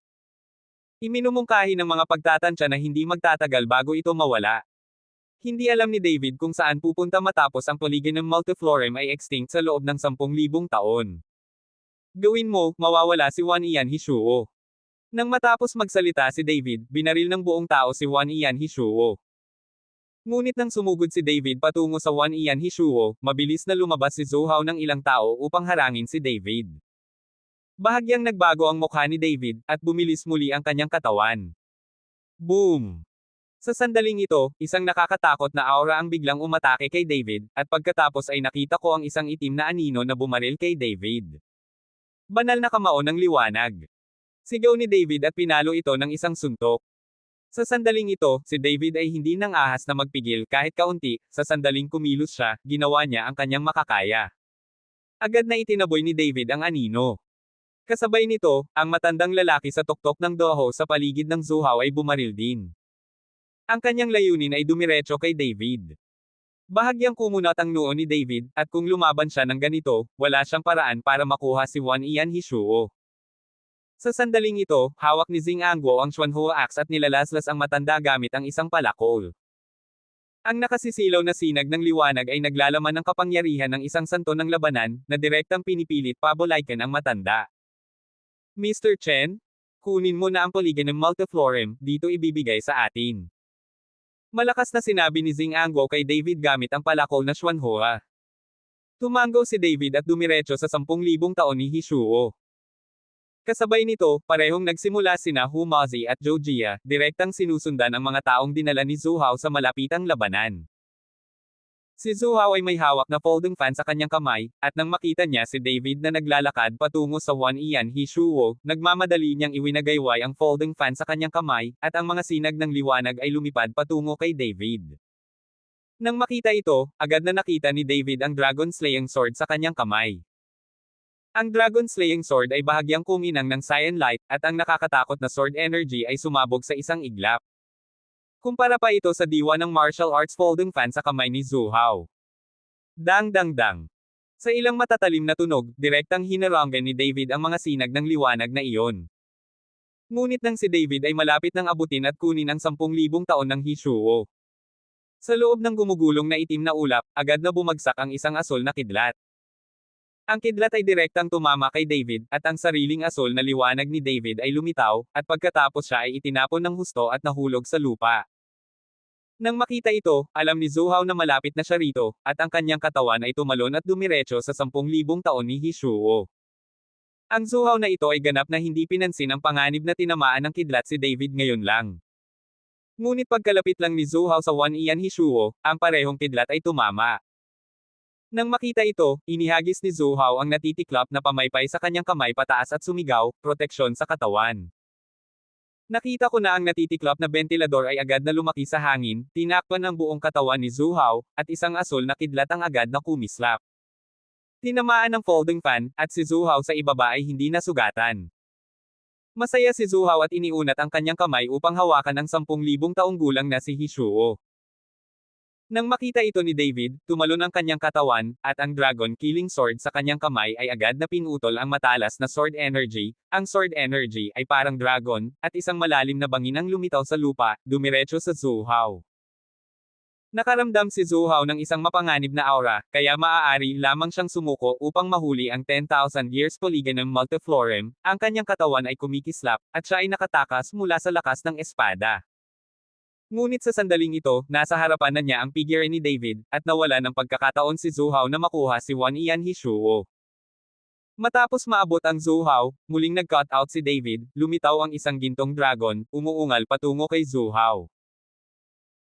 Speaker 1: Iminumungkahi ng mga pagtatansya na hindi magtatagal bago ito mawala. Hindi alam ni David kung saan pupunta matapos ang Polygonum multiflorem ay extinct sa loob ng 10,000 taon. Gawin mo, mawawala si Juan Ian Hishuo. Nang matapos magsalita si David, binaril ng buong tao si Juan Ian Hishuo. Ngunit nang sumugod si David patungo sa Juan Ian Hishuo, mabilis na lumabas si Zhou ng ilang tao upang harangin si David. Bahagyang nagbago ang mukha ni David, at bumilis muli ang kanyang katawan. Boom! Sa sandaling ito, isang nakakatakot na aura ang biglang umatake kay David, at pagkatapos ay nakita ko ang isang itim na anino na bumaril kay David. Banal na kamao ng liwanag. Sigaw ni David at pinalo ito ng isang suntok. Sa sandaling ito, si David ay hindi nang ahas na magpigil kahit kaunti, sa sandaling kumilos siya, ginawa niya ang kanyang makakaya. Agad na itinaboy ni David ang anino. Kasabay nito, ang matandang lalaki sa tuktok ng doho sa paligid ng Zhou ay bumaril din. Ang kanyang layunin ay dumiretso kay David. Bahagyang kumunat ang noo ni David, at kung lumaban siya ng ganito, wala siyang paraan para makuha si Juan Ian Hishuo. Sa sandaling ito, hawak ni Xing Angguo ang Xuanhua axe at nilalaslas ang matanda gamit ang isang palakol. Ang nakasisilaw na sinag ng liwanag ay naglalaman ng kapangyarihan ng isang santo ng labanan, na direktang pinipilit pabolaikan ang matanda. Mr. Chen, kunin mo na ang Polygonum multiflorem, dito ibibigay sa atin. Malakas na sinabi ni Xing Angguo kay David gamit ang palakol na Xuanhua. Tumango si David at dumiretso sa 10,000 taon ni Hishuo. Kasabay nito, parehong nagsimula sina Hu Mazi at Zhou Jia, direktang sinusundan ang mga taong dinala ni Zhou sa malapitang labanan. Si Zhou ay may hawak na folding fan sa kanyang kamay, at nang makita niya si David na naglalakad patungo sa Juan Ian Hishuo, nagmamadali niyang iwinagayway ang folding fan sa kanyang kamay, at ang mga sinag ng liwanag ay lumipad patungo kay David. Nang makita ito, agad na nakita ni David ang Dragon Slaying Sword sa kanyang kamay. Ang Dragon Slaying Sword ay bahagyang kuminang ng Cyan Light, at ang nakakatakot na sword energy ay sumabog sa isang iglap. Kumpara pa ito sa diwa ng martial arts folding fan sa kamay ni Zhou. Dang dang dang. Sa ilang matatalim na tunog, direktang hinaranggan ni David ang mga sinag ng liwanag na iyon. Ngunit nang si David ay malapit nang abutin at kunin ang 10,000 taon ng Hishuo. Sa loob ng gumugulong na itim na ulap, agad na bumagsak ang isang asol na kidlat. Ang kidlat ay direktang tumama kay David, at ang sariling asol na liwanag ni David ay lumitaw, at pagkatapos siya ay itinapon ng husto at nahulog sa lupa. Nang makita ito, alam ni Zhou na malapit na siya rito, at ang kanyang katawan ay tumalon at dumiretso sa 10,000 taon ni Hishuo. Ang Zhou na ito ay ganap na hindi pinansin ang panganib na tinamaan ng kidlat si David ngayon lang. Ngunit pagkalapit lang ni Zhou sa Juan Ian Hishuo, ang parehong kidlat ay tumama. Nang makita ito, inihagis ni Zhou ang natitiklop na pamaypay sa kanyang kamay pataas at sumigaw, proteksyon sa katawan. Nakita ko na ang natitiklop na bentilador ay agad na lumaki sa hangin, tinakpan ang buong katawan ni Zhou, at isang asol na kidlat ang agad na kumislap. Tinamaan ng folding fan, at si Zhou sa ibaba ay hindi nasugatan. Masaya si Zhou at iniunat ang kanyang kamay upang hawakan ang 10,000 taong gulang na si Hishuo. Nang makita ito ni David, tumalon ang kanyang katawan, at ang Dragon Killing Sword sa kanyang kamay ay agad na pinutol ang matalas na sword energy. Ang sword energy ay parang dragon, at isang malalim na bangin ang lumitaw sa lupa, dumiretso sa Zhou. Nakaramdam si Zhou ng isang mapanganib na aura, kaya maaari lamang siyang sumuko upang mahuli ang 10,000 years Polygonum multiflorem. Ang kanyang katawan ay kumikislap, at siya ay nakatakas mula sa lakas ng espada. Ngunit sa sandaling ito, nasa harapan na niya ang figure ni David, at nawala ng pagkakataon si Zhou na makuha si Juan Ian Hishuo. Matapos maabot ang Zhou, muling nag-cut out si David, lumitaw ang isang gintong dragon, umuungal patungo kay Zhou.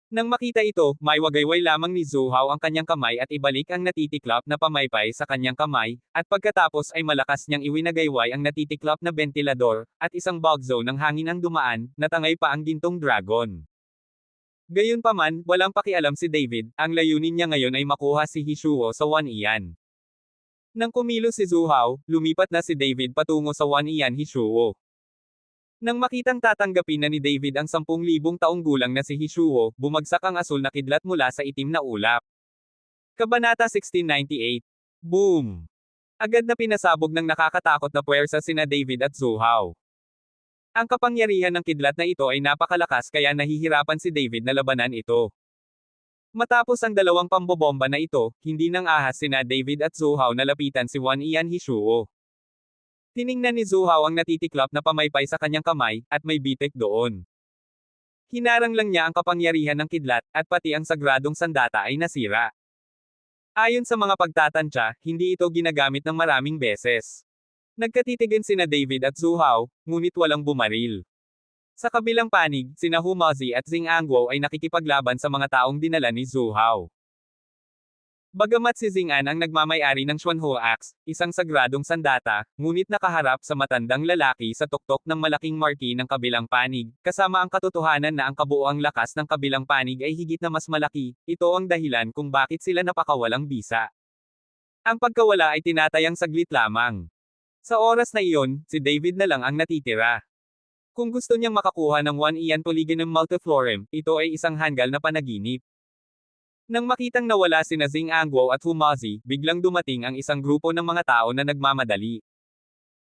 Speaker 1: Nang makita ito, may wagayway lamang ni Zhou ang kanyang kamay at ibalik ang natitiklop na pamaypay sa kanyang kamay, at pagkatapos ay malakas niyang iwinagayway ang natitiklop na bentilador, at isang bagzo ng hangin ang dumaan, natangay pa ang gintong dragon. Gayunpaman, walang pakialam si David, ang layunin niya ngayon ay makuha si Hishuo sa Juan Ian. Nang kumilos si Zhou, lumipat na si David patungo sa Juan Ian Hishuo. Nang makitang tatanggapin na ni David ang 10,000 taong gulang na si Hishuo, bumagsak ang asul na kidlat mula sa itim na ulap. Kabanata 1698. Boom! Agad na pinasabog ng nakakatakot na puwersa sina David at Zhou Hao. Ang kapangyarihan ng kidlat na ito ay napakalakas kaya nahihirapan si David na labanan ito. Matapos ang dalawang pambobomba na ito, hindi nang ahas sina David at Zhou Hao na lapitan si Wan Ian Hishuo. Tiningnan ni Zhou Hao ang natitiklop na pamaypay sa kanyang kamay, at may bitek doon. Hinarang lang niya ang kapangyarihan ng kidlat, at pati ang sagradong sandata ay nasira. Ayon sa mga pagtatantya, hindi ito ginagamit ng maraming beses. Nagkatitigan sina David at Zhou Hao, ngunit walang bumaril. Sa kabilang panig, sina Hu Mazi at Xing Angguo ay nakikipaglaban sa mga taong dinala ni Zhou Hao. Bagamat si Xing An ang nagmamay-ari ng Xuanhua Axe, isang sagradong sandata, ngunit nakaharap sa matandang lalaki sa tuktok ng malaking marki ng kabilang panig, kasama ang katotohanan na ang kabuoang lakas ng kabilang panig ay higit na mas malaki, ito ang dahilan kung bakit sila napakawalang bisa. Ang pagkawala ay tinatayang saglit lamang. Sa oras na iyon, si David na lang ang natitira. Kung gusto niyang makakuha ng Wan Ian Polygonum Multiflorem, ito ay isang hanggal na panaginip. Nang makitang nawala sina Xing Angguo at Hu Mazi, biglang dumating ang isang grupo ng mga tao na nagmamadali.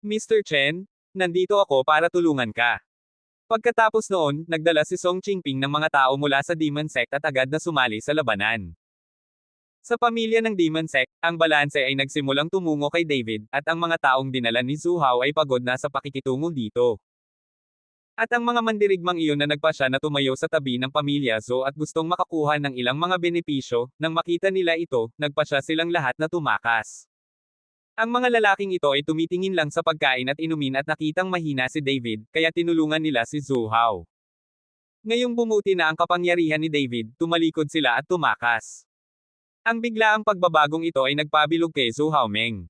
Speaker 1: Mr. Chen, nandito ako para tulungan ka. Pagkatapos noon, nagdala si Song Qingping ng mga tao mula sa Demon Sect at agad na sumali sa labanan. Sa pamilya ng Demon Sect, ang balanse ay nagsimulang tumungo kay David, at ang mga taong dinala ni Zhou Hao ay pagod na sa pakikitungo dito. At ang mga mandirigmang iyon na nagpasya na tumayo sa tabi ng pamilya Zhou at gustong makakuha ng ilang mga benepisyo, nang makita nila ito, nagpasya silang lahat na tumakas. Ang mga lalaking ito ay tumitingin lang sa pagkain at inumin at nakitang mahina si David, kaya tinulungan nila si Zhou Hao. Ngayong bumuti na ang kapangyarihan ni David, tumalikod sila at tumakas. Ang biglaang pagbabagong ito ay nagpabilog kay Zhou Haomeng.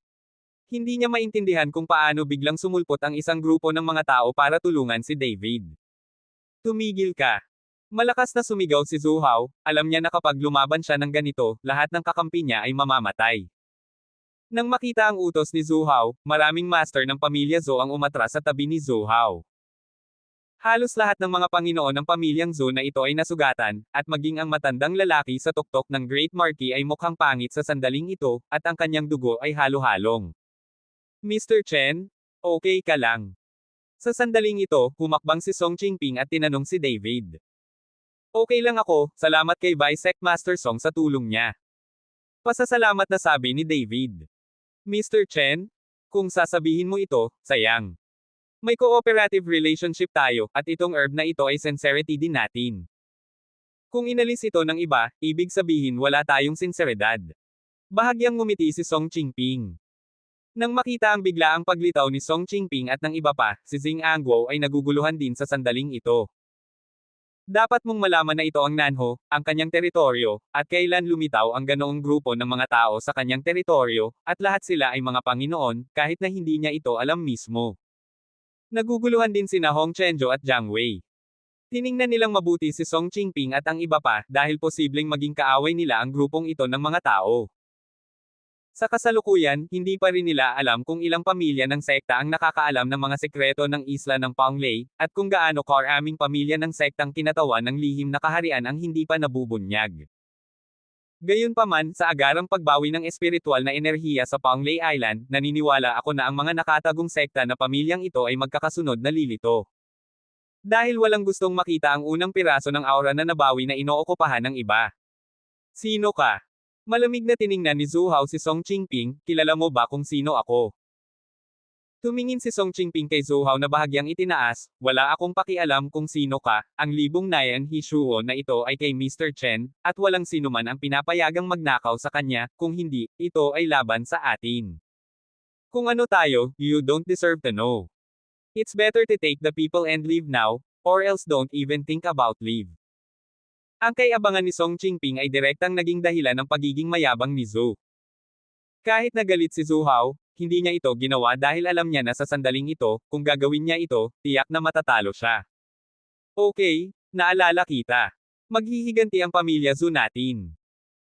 Speaker 1: Hindi niya maintindihan kung paano biglang sumulpot ang isang grupo ng mga tao para tulungan si David. Tumigil ka. Malakas na sumigaw si Zhou Hao, alam niya na kapag lumaban siya ng ganito, lahat ng kakampi niya ay mamamatay. Nang makita ang utos ni Zhou Hao, maraming master ng pamilya Zhou ang umatras sa tabi ni Zhou Hao. Halos lahat ng mga panginoon ng pamilyang Zhou na ito ay nasugatan, at maging ang matandang lalaki sa tuktok ng Great Marquis ay mukhang pangit sa sandaling ito, at ang kanyang dugo ay halo-halong. Mr. Chen, okay ka lang? Sa sandaling ito, humakbang si Song Qingping at tinanong si David. Okay lang ako, salamat kay Vice Sect Master Song sa tulong niya. Pasasalamat na sabi ni David. Mr. Chen, kung sasabihin mo ito, sayang. May cooperative relationship tayo, at itong herb na ito ay sincerity din natin. Kung inalis ito ng iba, ibig sabihin wala tayong sinseridad. Bahagyang ngumiti si Song Qingping. Nang makita ang biglaang paglitaw ni Song Qingping at ng iba pa, si Xing Angguo ay naguguluhan din sa sandaling ito. Dapat mong malaman na ito ang Nanho, ang kanyang teritoryo, at kailan lumitaw ang ganoong grupo ng mga tao sa kanyang teritoryo, at lahat sila ay mga Panginoon, kahit na hindi niya ito alam mismo. Naguguluhan din sina Hong Chenjo at Jiang Wei. Tiningnan nilang mabuti si Song Qingping at ang iba pa, dahil posibleng maging kaaway nila ang grupong ito ng mga tao. Sa kasalukuyan, hindi pa rin nila alam kung ilang pamilya ng sekta ang nakakaalam ng mga sekreto ng isla ng Panglay, at kung gaano karaming pamilya ng sektang kinatawan ng lihim na kaharian ang hindi pa nabubunyag. Gayunpaman, sa agarang pagbawi ng espiritual na enerhiya sa Panglay Island, naniniwala ako na ang mga nakatagong sekta na pamilyang ito ay magkakasunod na lilito. Dahil walang gustong makita ang unang piraso ng aura na nabawi na inookupahan ng iba. Sino ka? Malamig na tiningnan ni Zhou Hao si Song Qingping, kilala mo ba kung sino ako? Tumingin si Song Qingping kay Zhou Hao na bahagyang itinaas, wala akong pakialam kung sino ka, ang libong Nayan Hishuo na ito ay kay Mr. Chen, at walang sinuman ang pinapayagang magnakaw sa kanya, kung hindi, ito ay laban sa atin. Kung ano tayo, you don't deserve to know. It's better to take the people and leave now, or else don't even think about leave. Ang kay-abangan ni Song Qingping ay direktang naging dahilan ng pagiging mayabang ni Zhou. Kahit nagalit si Zhou Hao, hindi niya ito ginawa dahil alam niya na sa sandaling ito, kung gagawin niya ito, tiyak na matatalo siya. Okay, naalala kita. Maghihiganti ang pamilya Zhou natin.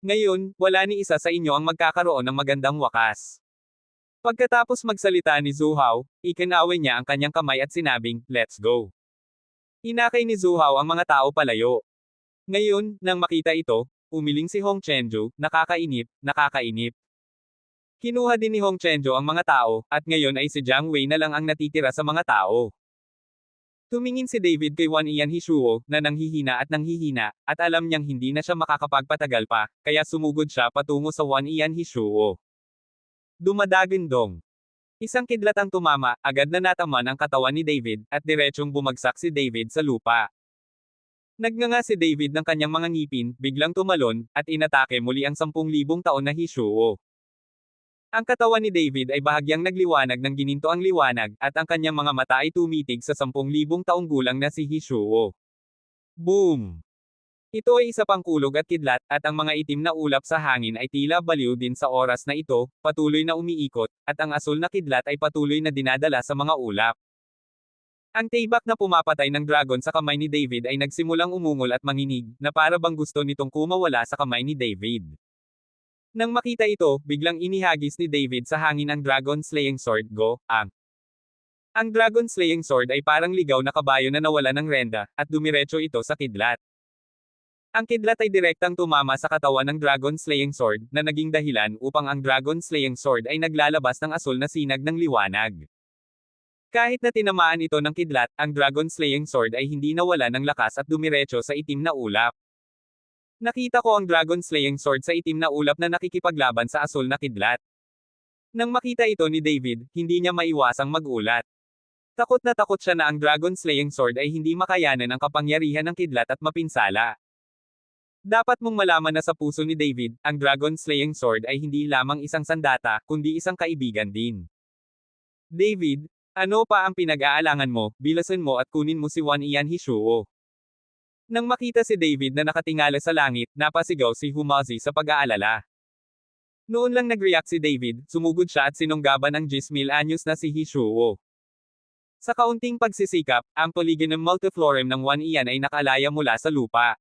Speaker 1: Ngayon, wala ni isa sa inyo ang magkakaroon ng magandang wakas. Pagkatapos magsalita ni Zhou Hao, ikinaway niya ang kanyang kamay at sinabing, let's go. Inakay ni Zhou Hao ang mga tao palayo. Ngayon, nang makita ito, umiling si Hong Chenju, nakakainip, nakakainip. Kinuha din ni Hong Chenjo ang mga tao, at ngayon ay si Jiang Wei na lang ang natitira sa mga tao. Tumingin si David kay Wan Ian Hishuo, na nanghihina, at alam niyang hindi na siya makakapagpatagal pa, kaya sumugod siya patungo sa Wan Ian Hishuo. Dumadagindong. Isang kidlat ang tumama, agad na nataman ang katawan ni David, at diretsyong bumagsak si David sa lupa. Nagnganga si David ng kanyang mga ngipin, biglang tumalon, at inatake muli ang 10,000 taon na Hishuo. Ang katawan ni David ay bahagyang nagliwanag ng ginintoang liwanag, at ang kanyang mga mata ay tumitig sa 10,000 taong gulang na si Hishuo. Boom! Ito ay isa pang kulog at kidlat, at ang mga itim na ulap sa hangin ay tila baliw din sa oras na ito, patuloy na umiikot, at ang asul na kidlat ay patuloy na dinadala sa mga ulap. Ang tibak na pumapatay ng dragon sa kamay ni David ay nagsimulang umungol at manginig, na para bang gusto nitong kumawala sa kamay ni David. Nang makita ito, biglang inihagis ni David sa hangin ang Dragon Slaying Sword Go, ang. Ang Dragon Slaying Sword ay parang ligaw na kabayo na nawala ng renda, at dumiretso ito sa kidlat. Ang kidlat ay direktang tumama sa katawan ng Dragon Slaying Sword, na naging dahilan upang ang Dragon Slaying Sword ay naglalabas ng asul na sinag ng liwanag. Kahit na tinamaan ito ng kidlat, ang Dragon Slaying Sword ay hindi nawala ng lakas at dumiretso sa itim na ulap. Nakita ko ang Dragon Slaying Sword sa itim na ulap na nakikipaglaban sa asul na kidlat. Nang makita ito ni David, hindi niya maiwasang magulat. Takot na takot siya na ang Dragon Slaying Sword ay hindi makayanan ang kapangyarihan ng kidlat at mapinsala. Dapat mong malaman na sa puso ni David, ang Dragon Slaying Sword ay hindi lamang isang sandata, kundi isang kaibigan din. David, ano pa ang pinag-aalangan mo, bilasan mo at kunin mo si Wan Ian Hishuo. Nang makita si David na nakatingala sa langit, napasigaw si Humazi sa pag-aalala. Noon lang nag-react si David, sumugod siya at sinunggaban ang 10,000 anyos na si Hishuo. Sa kaunting pagsisikap, ang polygonum multiflorem ng Wan Ian ay nakalaya mula sa lupa.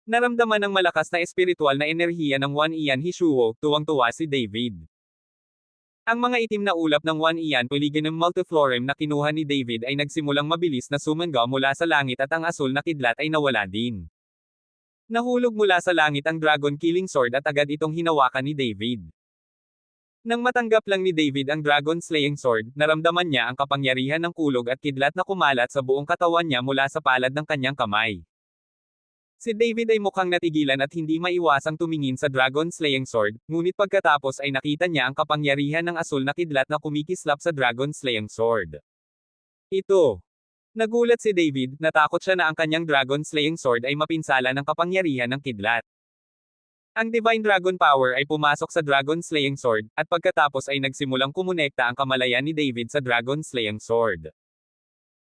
Speaker 1: Naramdaman ng malakas na espiritual na enerhiya ng Wan Ian Hishuo, tuwang-tuwa si David. Ang mga itim na ulap ng Wan Ian polygonum multiflorem na kinuha ni David ay nagsimulang mabilis na sumangga mula sa langit at ang asul na kidlat ay nawala din. Nahulog mula sa langit ang Dragon Killing Sword at agad itong hinawakan ni David. Nang matanggap lang ni David ang Dragon Slaying Sword, naramdaman niya ang kapangyarihan ng kulog at kidlat na kumalat sa buong katawan niya mula sa palad ng kanyang kamay. Si David ay mukhang natigilan at hindi maiwasang tumingin sa Dragon Slaying Sword, ngunit pagkatapos ay nakita niya ang kapangyarihan ng asul na kidlat na kumikislap sa Dragon Slaying Sword. Ito. Nagulat si David, natakot siya na ang kanyang Dragon Slaying Sword ay mapinsala ng kapangyarihan ng kidlat. Ang Divine Dragon Power ay pumasok sa Dragon Slaying Sword, at pagkatapos ay nagsimulang kumonekta ang kamalayan ni David sa Dragon Slaying Sword.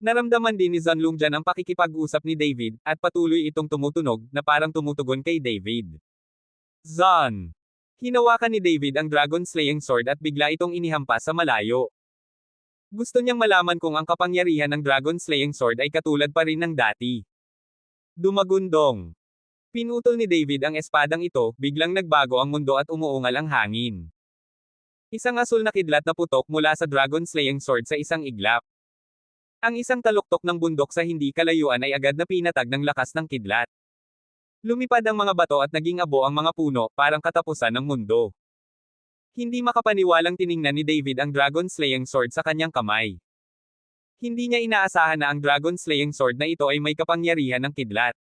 Speaker 1: Naramdaman din ni Zanlongjian ang pakikipag-usap ni David, at patuloy itong tumutunog, na parang tumutugon kay David. Zan! Hinawakan ni David ang Dragon Slaying Sword at bigla itong inihampas sa malayo. Gusto niyang malaman kung ang kapangyarihan ng Dragon Slaying Sword ay katulad pa rin ng dati. Dumagundong. Pinutol ni David ang espadang ito, biglang nagbago ang mundo at umuungal ang hangin. Isang asul na kidlat na putok mula sa Dragon Slaying Sword sa isang iglap. Ang isang taluktok ng bundok sa hindi kalayuan ay agad na pinatag ng lakas ng kidlat. Lumipad ang mga bato at naging abo ang mga puno, parang katapusan ng mundo. Hindi makapaniwalang tiningnan ni David ang Dragon Slaying Sword sa kanyang kamay. Hindi niya inaasahan na ang Dragon Slaying Sword na ito ay may kapangyarihan ng kidlat.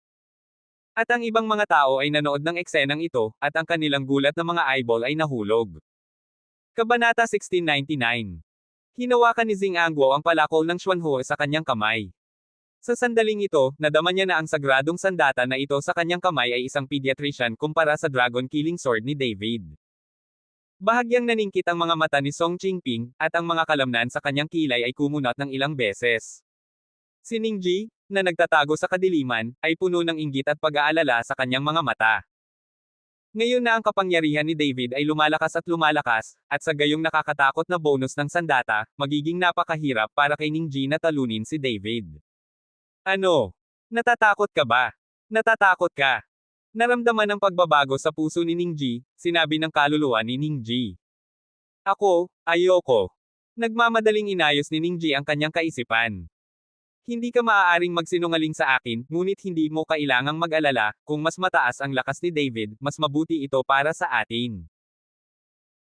Speaker 1: At ang ibang mga tao ay nanood ng eksenang ito, at ang kanilang gulat na mga eyeball ay nahulog. Kabanata 1699. Hinawakan ni Xing Angguo ang palakol ng Xuanhuo sa kanyang kamay. Sa sandaling ito, nadama niya na ang sagradong sandata na ito sa kanyang kamay ay isang pediatrician kumpara sa Dragon Killing Sword ni David. Bahagyang naningkit ang mga mata ni Song Qingping, at ang mga kalamnan sa kanyang kilay ay kumunat ng ilang beses. Si Ningji, na nagtatago sa kadiliman, ay puno ng inggit at pag-aalala sa kanyang mga mata. Ngayon na ang kapangyarihan ni David ay lumalakas, at sa gayong nakakatakot na bonus ng sandata, magiging napakahirap para kay Ningji na talunin si David. Ano? Natatakot ka ba? Natatakot ka? Naramdaman ang pagbabago sa puso ni Ningji, sinabi ng kaluluwa ni Ningji. Ako, ayoko. Nagmamadaling inayos ni Ningji ang kanyang kaisipan. Hindi ka maaaring magsinungaling sa akin, ngunit hindi mo kailangang mag-alala, kung mas mataas ang lakas ni David, mas mabuti ito para sa atin.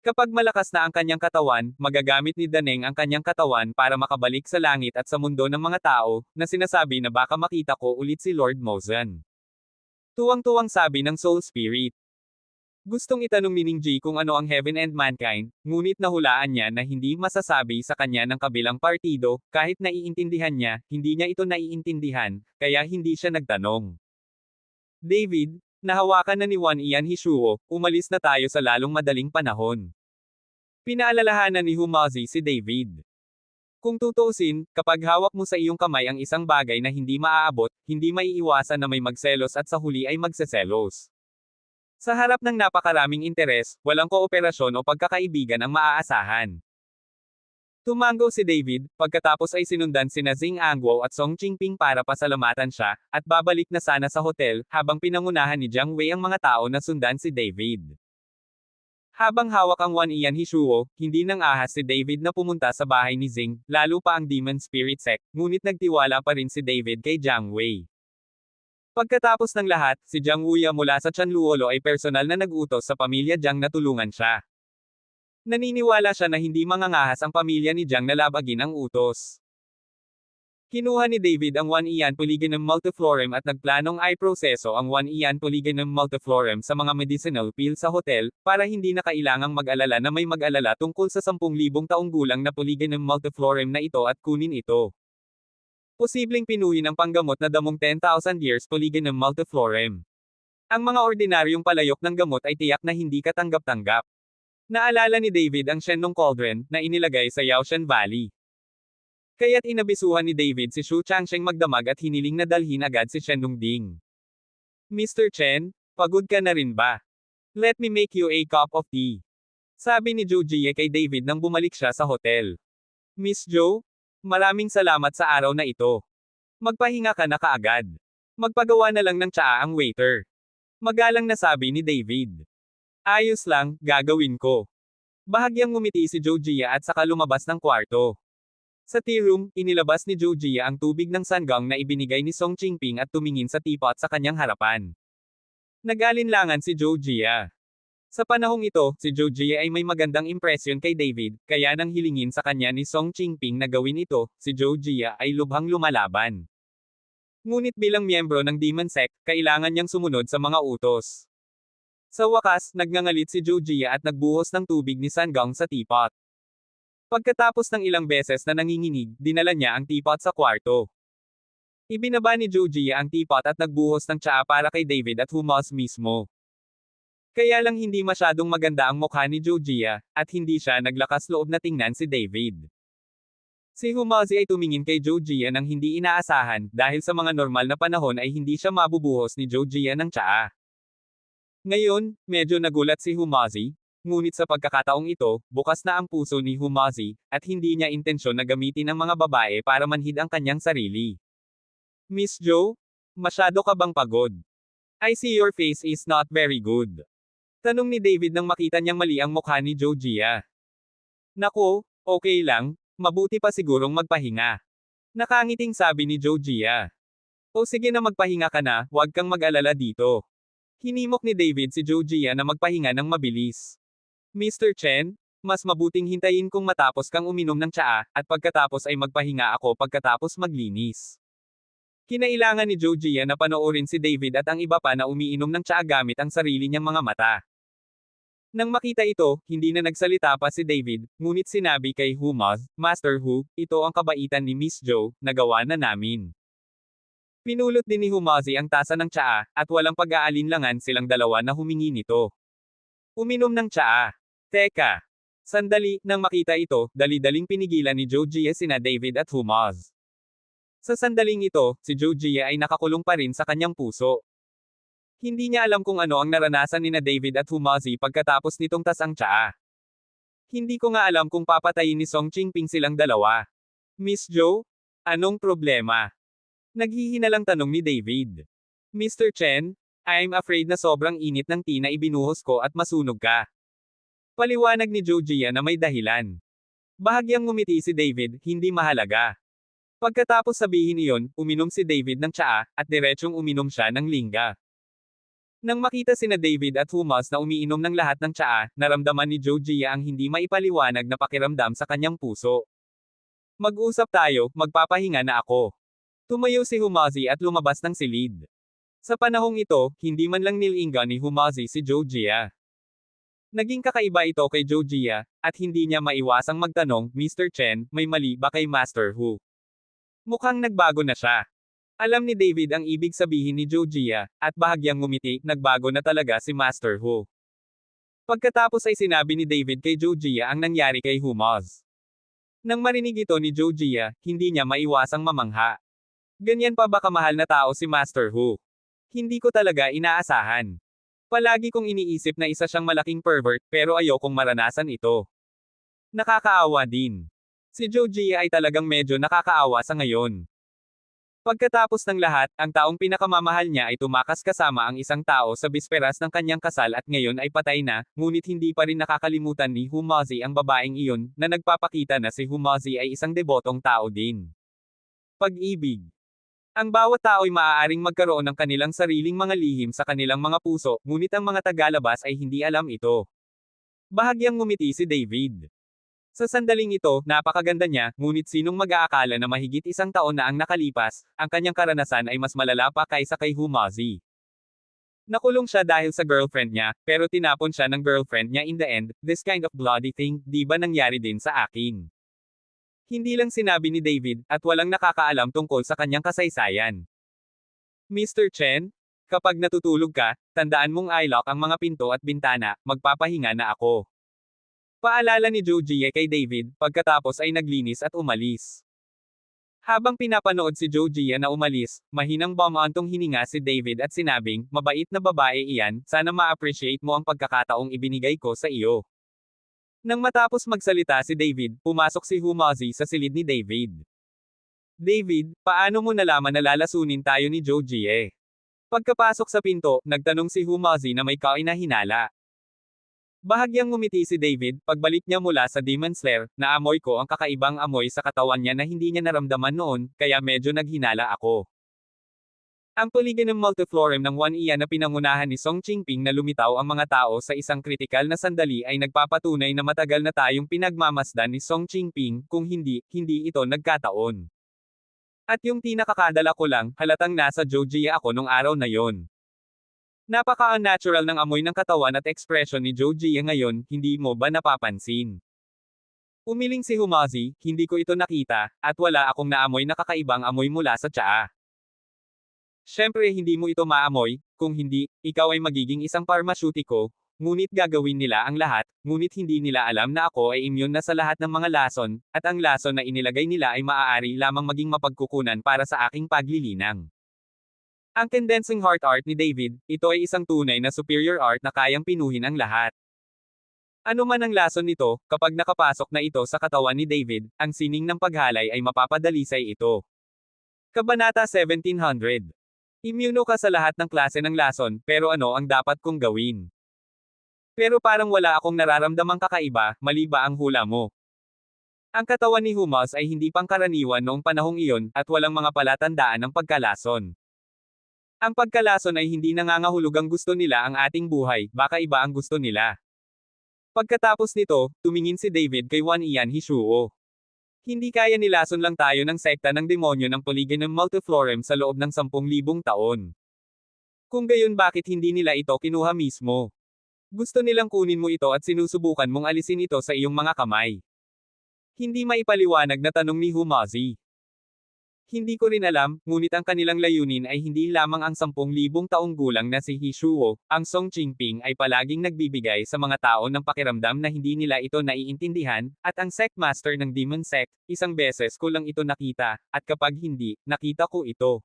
Speaker 1: Kapag malakas na ang kanyang katawan, magagamit ni Daneng ang kanyang katawan para makabalik sa langit at sa mundo ng mga tao, na sinasabi na baka makita ko ulit si Lord Mozan. Tuwang-tuwang sabi ng Soul Spirit. Gustong itanong ni Ningji kung ano ang Heaven and Mankind, ngunit nahulaan niya na hindi masasabi sa kanya ng kabilang partido, kahit naiintindihan niya, hindi niya ito naiintindihan, kaya hindi siya nagtanong. David, nahawakan na ni Wan Ian Hishuo, umalis na tayo sa lalong madaling panahon. Pinaalalahanan ni Humazi si David. Kung tutuusin, kapag hawak mo sa iyong kamay ang isang bagay na hindi maaabot, hindi maiiwasan na may magselos at sa huli ay magseselos. Sa harap ng napakaraming interes, walang kooperasyon o pagkakaibigan ang maaasahan. Tumango si David, pagkatapos ay sinundan sina Zing Angguo at Song Qingping para pasalamatan siya, at babalik na sana sa hotel, habang pinangunahan ni Jiang Wei ang mga tao na sundan si David. Habang hawak ang Wan Ian Hishuo, hindi nang ahas si David na pumunta sa bahay ni Zing, lalo pa ang Demon Spirit Sect, ngunit nagtiwala pa rin si David kay Jiang Wei. Pagkatapos ng lahat, si Jiang Wuya mula sa Chanluolo ay personal na nag-utos sa pamilya Jiang na tulungan siya. Naniniwala siya na hindi mangangahas ang pamilya ni Jiang na labagin ang utos. Kinuha ni David ang 1 Ian Polygonum Multiflorem at nagplanong i-proseso ang 1 Ian Polygonum Multiflorem sa mga medicinal pill sa hotel, para hindi na kailangang mag-alala na may mag-alala tungkol sa 10,000 taong gulang na Polygonum Multiflorem na ito at kunin ito. Posibleng pinuhin ang panggamot na damong 10,000 years Polygonum Multiflorem. Ang mga ordinaryong palayok ng gamot ay tiyak na hindi katanggap-tanggap. Naalala ni David ang Shenlong Cauldron na inilagay sa Yaoshan Valley. Kaya't inabisuhan ni David si Xu Changsheng magdamag at hiniling na dalhin agad si Shenlong Ding. Mr. Chen, pagod ka na rin ba? Let me make you a cup of tea. Sabi ni Zhou Jie kay David nang bumalik siya sa hotel. Miss Zhou, maraming salamat sa araw na ito. Magpahinga ka na kaagad. Magpagawa na lang ng tsaa ang waiter. Magalang na sabi ni David. Ayos lang, gagawin ko. Bahagyang ngumiti si Zhou Jie at saka lumabas ng kwarto. Sa tea room, inilabas ni Zhou Jie ang tubig ng sanggang na ibinigay ni Song Qingping at tumingin sa teapot sa kanyang harapan. Nag-alinlangan si Zhou Jie. Sa panahong ito, si Zhou Jie ay may magandang impresyon kay David, kaya nang hilingin sa kanya ni Song Qingping na gawin ito, si Zhou Jie ay lubhang lumalaban. Ngunit bilang miyembro ng Demon Sect, kailangan niyang sumunod sa mga utos. Sa wakas, nagngangalit si Zhou Jie at nagbuhos ng tubig ni Sanggang sa teapot. Pagkatapos ng ilang beses na nanginginig, dinala niya ang teapot sa kwarto. Ibinaba ni Zhou Jie ang teapot at nagbuhos ng tsaa para kay David at Humaz mismo. Kaya lang hindi masyadong maganda ang mukha ni Zhou Jie, at hindi siya naglakas loob na tingnan si David. Si Humazi ay tumingin kay Zhou Jie nang hindi inaasahan, dahil sa mga normal na panahon ay hindi siya mabubuhos ni Zhou Jie ng tsaa. Ngayon, medyo nagulat si Humazi, ngunit sa pagkakataong ito, bukas na ang puso ni Humazi, at hindi niya intensyon na gamitin ang mga babae para manhid ang kanyang sarili. Miss Zhou, masyado ka bang pagod? I see your face is not very good. Tanong ni David nang makita niyang mali ang mukha ni Zhou Jie. Naku, okay lang, mabuti pa sigurong magpahinga. Nakangiting sabi ni Zhou Jie. O sige na magpahinga ka na, huwag kang mag-alala dito. Hinimok ni David si Zhou Jie na magpahinga ng mabilis. Mr. Chen, mas mabuting hintayin kung matapos kang uminom ng tsaa, at pagkatapos ay magpahinga ako pagkatapos maglinis. Kinailangan ni Zhou Jie na panoorin si David at ang iba pa na umiinom ng tsaa gamit ang sarili niyang mga mata. Nang makita ito, hindi na nagsalita pa si David, ngunit sinabi kay Humaz, Master Hu, ito ang kabaitan ni Miss Zhou, nagawa na namin. Pinulot din ni Humazi ang tasa ng tsaa, at walang pag-aalinlangan silang dalawa na humingi nito. Uminom ng tsaa. Teka. Sandali, nang makita ito, dali-daling pinigilan ni Zhou Jie sina David at Humaz. Sa sandaling ito, si Zhou Jie ay nakakulong pa rin sa kanyang puso. Hindi niya alam kung ano ang naranasan nina David at Humazi pagkatapos nitong tasang tsaa. Hindi ko nga alam kung papatayin ni Song Qingping silang dalawa. Miss Zhou? Anong problema? Naghihinalang tanong ni David. Mr. Chen, I'm afraid na sobrang init ng tea na ibinuhos ko at masunog ka. Paliwanag ni Zhou Jie na may dahilan. Bahagyang ngumiti si David, hindi mahalaga. Pagkatapos sabihin iyon, uminom si David ng tsaa, at diretsyong uminom siya ng lingga. Nang makita sina David at Humaz na umiinom ng lahat ng tsaa, naramdaman ni Jojia ang hindi maipaliwanag na pakiramdam sa kanyang puso. Mag-usap tayo, magpapahinga na ako. Tumayo si Humazi at lumabas ng silid. Sa panahong ito, hindi man lang nilinggan ni Humazi si Jojia. Naging kakaiba ito kay Jojia, at hindi niya maiwasang magtanong, Mr. Chen, may mali ba kay Master Hu? Mukhang nagbago na siya. Alam ni David ang ibig sabihin ni Jojia, at bahagyang ngumiti, nagbago na talaga si Master Hu. Pagkatapos ay sinabi ni David kay Jojia ang nangyari kay Humaz. Nang marinig ito ni Jojia, hindi niya maiwasang mamangha. Ganyan pa ba kamahal na tao si Master Hu? Hindi ko talaga inaasahan. Palagi kong iniisip na isa siyang malaking pervert, pero ayokong maranasan ito. Nakakaawa din. Si Jojia ay talagang medyo nakakaawa sa ngayon. Pagkatapos ng lahat, ang taong pinakamamahal niya ay tumakas kasama ang isang tao sa bisperas ng kanyang kasal at ngayon ay patay na, ngunit hindi pa rin nakakalimutan ni Humazi ang babaeng iyon, na nagpapakita na si Humazi ay isang debotong tao din. Pag-ibig. Ang bawat tao ay maaaring magkaroon ng kanilang sariling mga lihim sa kanilang mga puso, ngunit ang mga tagalabas ay hindi alam ito. Bahagyang ngumiti si David. Sa sandaling ito, napakaganda niya, ngunit sinong mag-aakala na mahigit isang taon na ang nakalipas, ang kanyang karanasan ay mas malala pa kaysa kay Humazi. Nakulong siya dahil sa girlfriend niya, pero tinapon siya ng girlfriend niya in the end, this kind of bloody thing, di ba nangyari din sa akin? Hindi lang sinabi ni David, at walang nakakaalam tungkol sa kanyang kasaysayan. Mr. Chen, kapag natutulog ka, tandaan mong i-lock ang mga pinto at bintana, magpapahinga na ako. Paalala ni Jojia kay David, pagkatapos ay naglinis at umalis. Habang pinapanood si Jojia na umalis, mahinang bumantong hininga si David at sinabing, mabait na babae iyan, sana ma-appreciate mo ang pagkakataong ibinigay ko sa iyo. Nang matapos magsalita si David, pumasok si Humazi sa silid ni David. David, paano mo nalaman na lalasunin tayo ni Jojia? Pagkapasok sa pinto, nagtanong si Humazi na may kainahinala. Bahagyang ngumiti si David, pagbalik niya mula sa Demon's Lair, naamoy ko ang kakaibang amoy sa katawan niya na hindi niya naramdaman noon, kaya medyo naghinala ako. Ang Polygonum Multiflorem ng 1 na pinangunahan ni Song Qingping na lumitaw ang mga tao sa isang kritikal na sandali ay nagpapatunay na matagal na tayong pinagmamasdan ni Song Qingping, kung hindi ito nagkataon. At yung tinakakadala ko lang, halatang nasa Jojia ako nung araw na yon. Napaka-unnatural ng amoy ng katawan at ekspresyon ni Jojia ngayon, hindi mo ba napapansin? Umiling si Humazi, hindi ko ito nakita, at wala akong naamoy na kakaibang amoy mula sa tsaa. Siyempre hindi mo ito maamoy, kung hindi, ikaw ay magiging isang parmasyutiko, ngunit gagawin nila ang lahat, ngunit hindi nila alam na ako ay immune na sa lahat ng mga lason, at ang lason na inilagay nila ay maaari lamang maging mapagkukunan para sa aking paglilinang. Ang condensing heart art ni David, ito ay isang tunay na superior art na kayang pinuhin ang lahat. Ano man ang lason nito, kapag nakapasok na ito sa katawan ni David, ang sining ng paghalay ay mapapadalisay ito. Kabanata 1700. Immuno ka sa lahat ng klase ng lason, pero ano ang dapat kong gawin? Pero parang wala akong nararamdamang kakaiba, mali ba ang hula mo? Ang katawan ni Humaz ay hindi pangkaraniwan noong panahong iyon, at walang mga palatandaan ng pagkalason. Ang pagkalason ay hindi nangangahulugang gusto nila ang ating buhay, baka iba ang gusto nila. Pagkatapos nito, tumingin si David kay Wan Ian Hishuo. Hindi kaya nilason lang tayo ng sekta ng demonyo ng Polygonum Multiflorem sa loob ng 10,000 taon. Kung gayon bakit hindi nila ito kinuha mismo? Gusto nilang kunin mo ito at sinusubukan mong alisin ito sa iyong mga kamay. Hindi maipaliwanag na tanong ni Humazi. Hindi ko rin alam, ngunit ang kanilang layunin ay hindi lamang ang 10,000 taong gulang na si Hishuo, ang Song Qingping ay palaging nagbibigay sa mga tao ng pakiramdam na hindi nila ito naiintindihan, at ang sect master ng Demon Sect, isang beses ko lang ito nakita, at kapag hindi, nakita ko ito.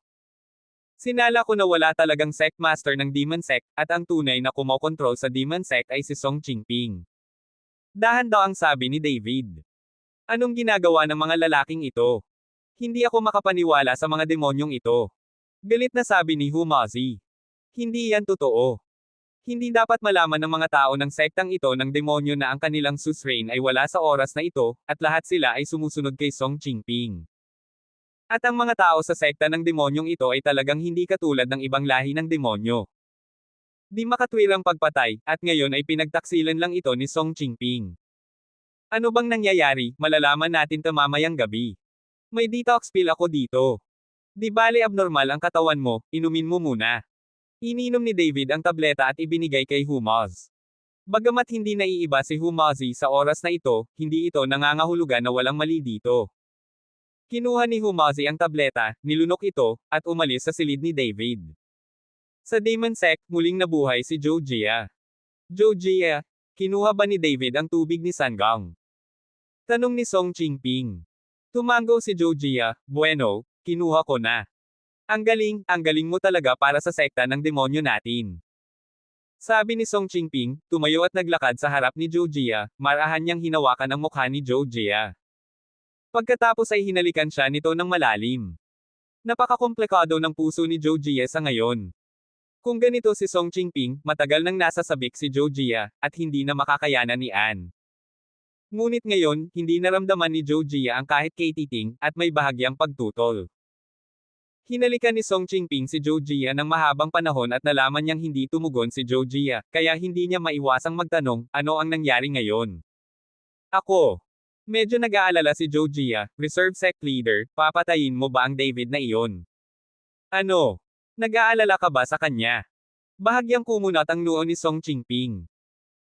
Speaker 1: Sinala ko na wala talagang sect master ng Demon Sect, at ang tunay na kumokontrol sa Demon Sect ay si Song Qingping. Dahan-daang sabi ni David. Anong ginagawa ng mga lalaking ito? Hindi ako makapaniwala sa mga demonyong ito. Galit na sabi ni Humazi. Hindi yan totoo. Hindi dapat malaman ng mga tao ng sektang ito ng demonyo na ang kanilang suzerain ay wala sa oras na ito, at lahat sila ay sumusunod kay Song Qingping. At ang mga tao sa sekta ng demonyong ito ay talagang hindi katulad ng ibang lahi ng demonyo. Di makatwirang pagpatay, at ngayon ay pinagtaksilan lang ito ni Song Qingping. Ano bang nangyayari, malalaman natin to mamayang gabi. May detox pill ako dito. Di bale abnormal ang katawan mo, inumin mo muna. Ininom ni David ang tableta at ibinigay kay Humaz. Bagamat hindi naiiba si Humazi sa oras na ito, hindi ito nangangahulugan na walang mali dito. Kinuha ni Humazi ang tableta, nilunok ito, at umalis sa silid ni David. Sa Demon Sect, muling nabuhay si Zhou Jia. Zhou Jia, kinuha ba ni David ang tubig ni Sanggang? Tanong ni Song Qingping. Tumango si Zhou Jia, bueno, kinuha ko na. Ang galing mo talaga para sa sekta ng demonyo natin. Sabi ni Song Qingping, tumayo at naglakad sa harap ni Zhou Jia, marahan niyang hinawakan ang mukha ni Zhou Jia. Pagkatapos ay hinalikan siya nito ng malalim. Napakakomplikado ng puso ni Zhou Jia sa ngayon. Kung ganito si Song Qingping, matagal nang nasa sabik si Zhou Jia, at hindi na makakayanan ni An. Ngunit ngayon, hindi naramdaman ni Zhou Jia ang kahit katiting, at may bahagyang pagtutol. Hinalikan ni Song Qingping si Zhou Jia ng mahabang panahon at nalaman niyang hindi tumugon si Zhou Jia, kaya hindi niya maiwasang magtanong, ano ang nangyari ngayon? Ako. Medyo nag-aalala si Zhou Jia, Reserve Sect Leader, papatayin mo ba ang David na iyon? Ano? Nag-aalala ka ba sa kanya? Bahagyang kumunat ang noo ni Song Qingping.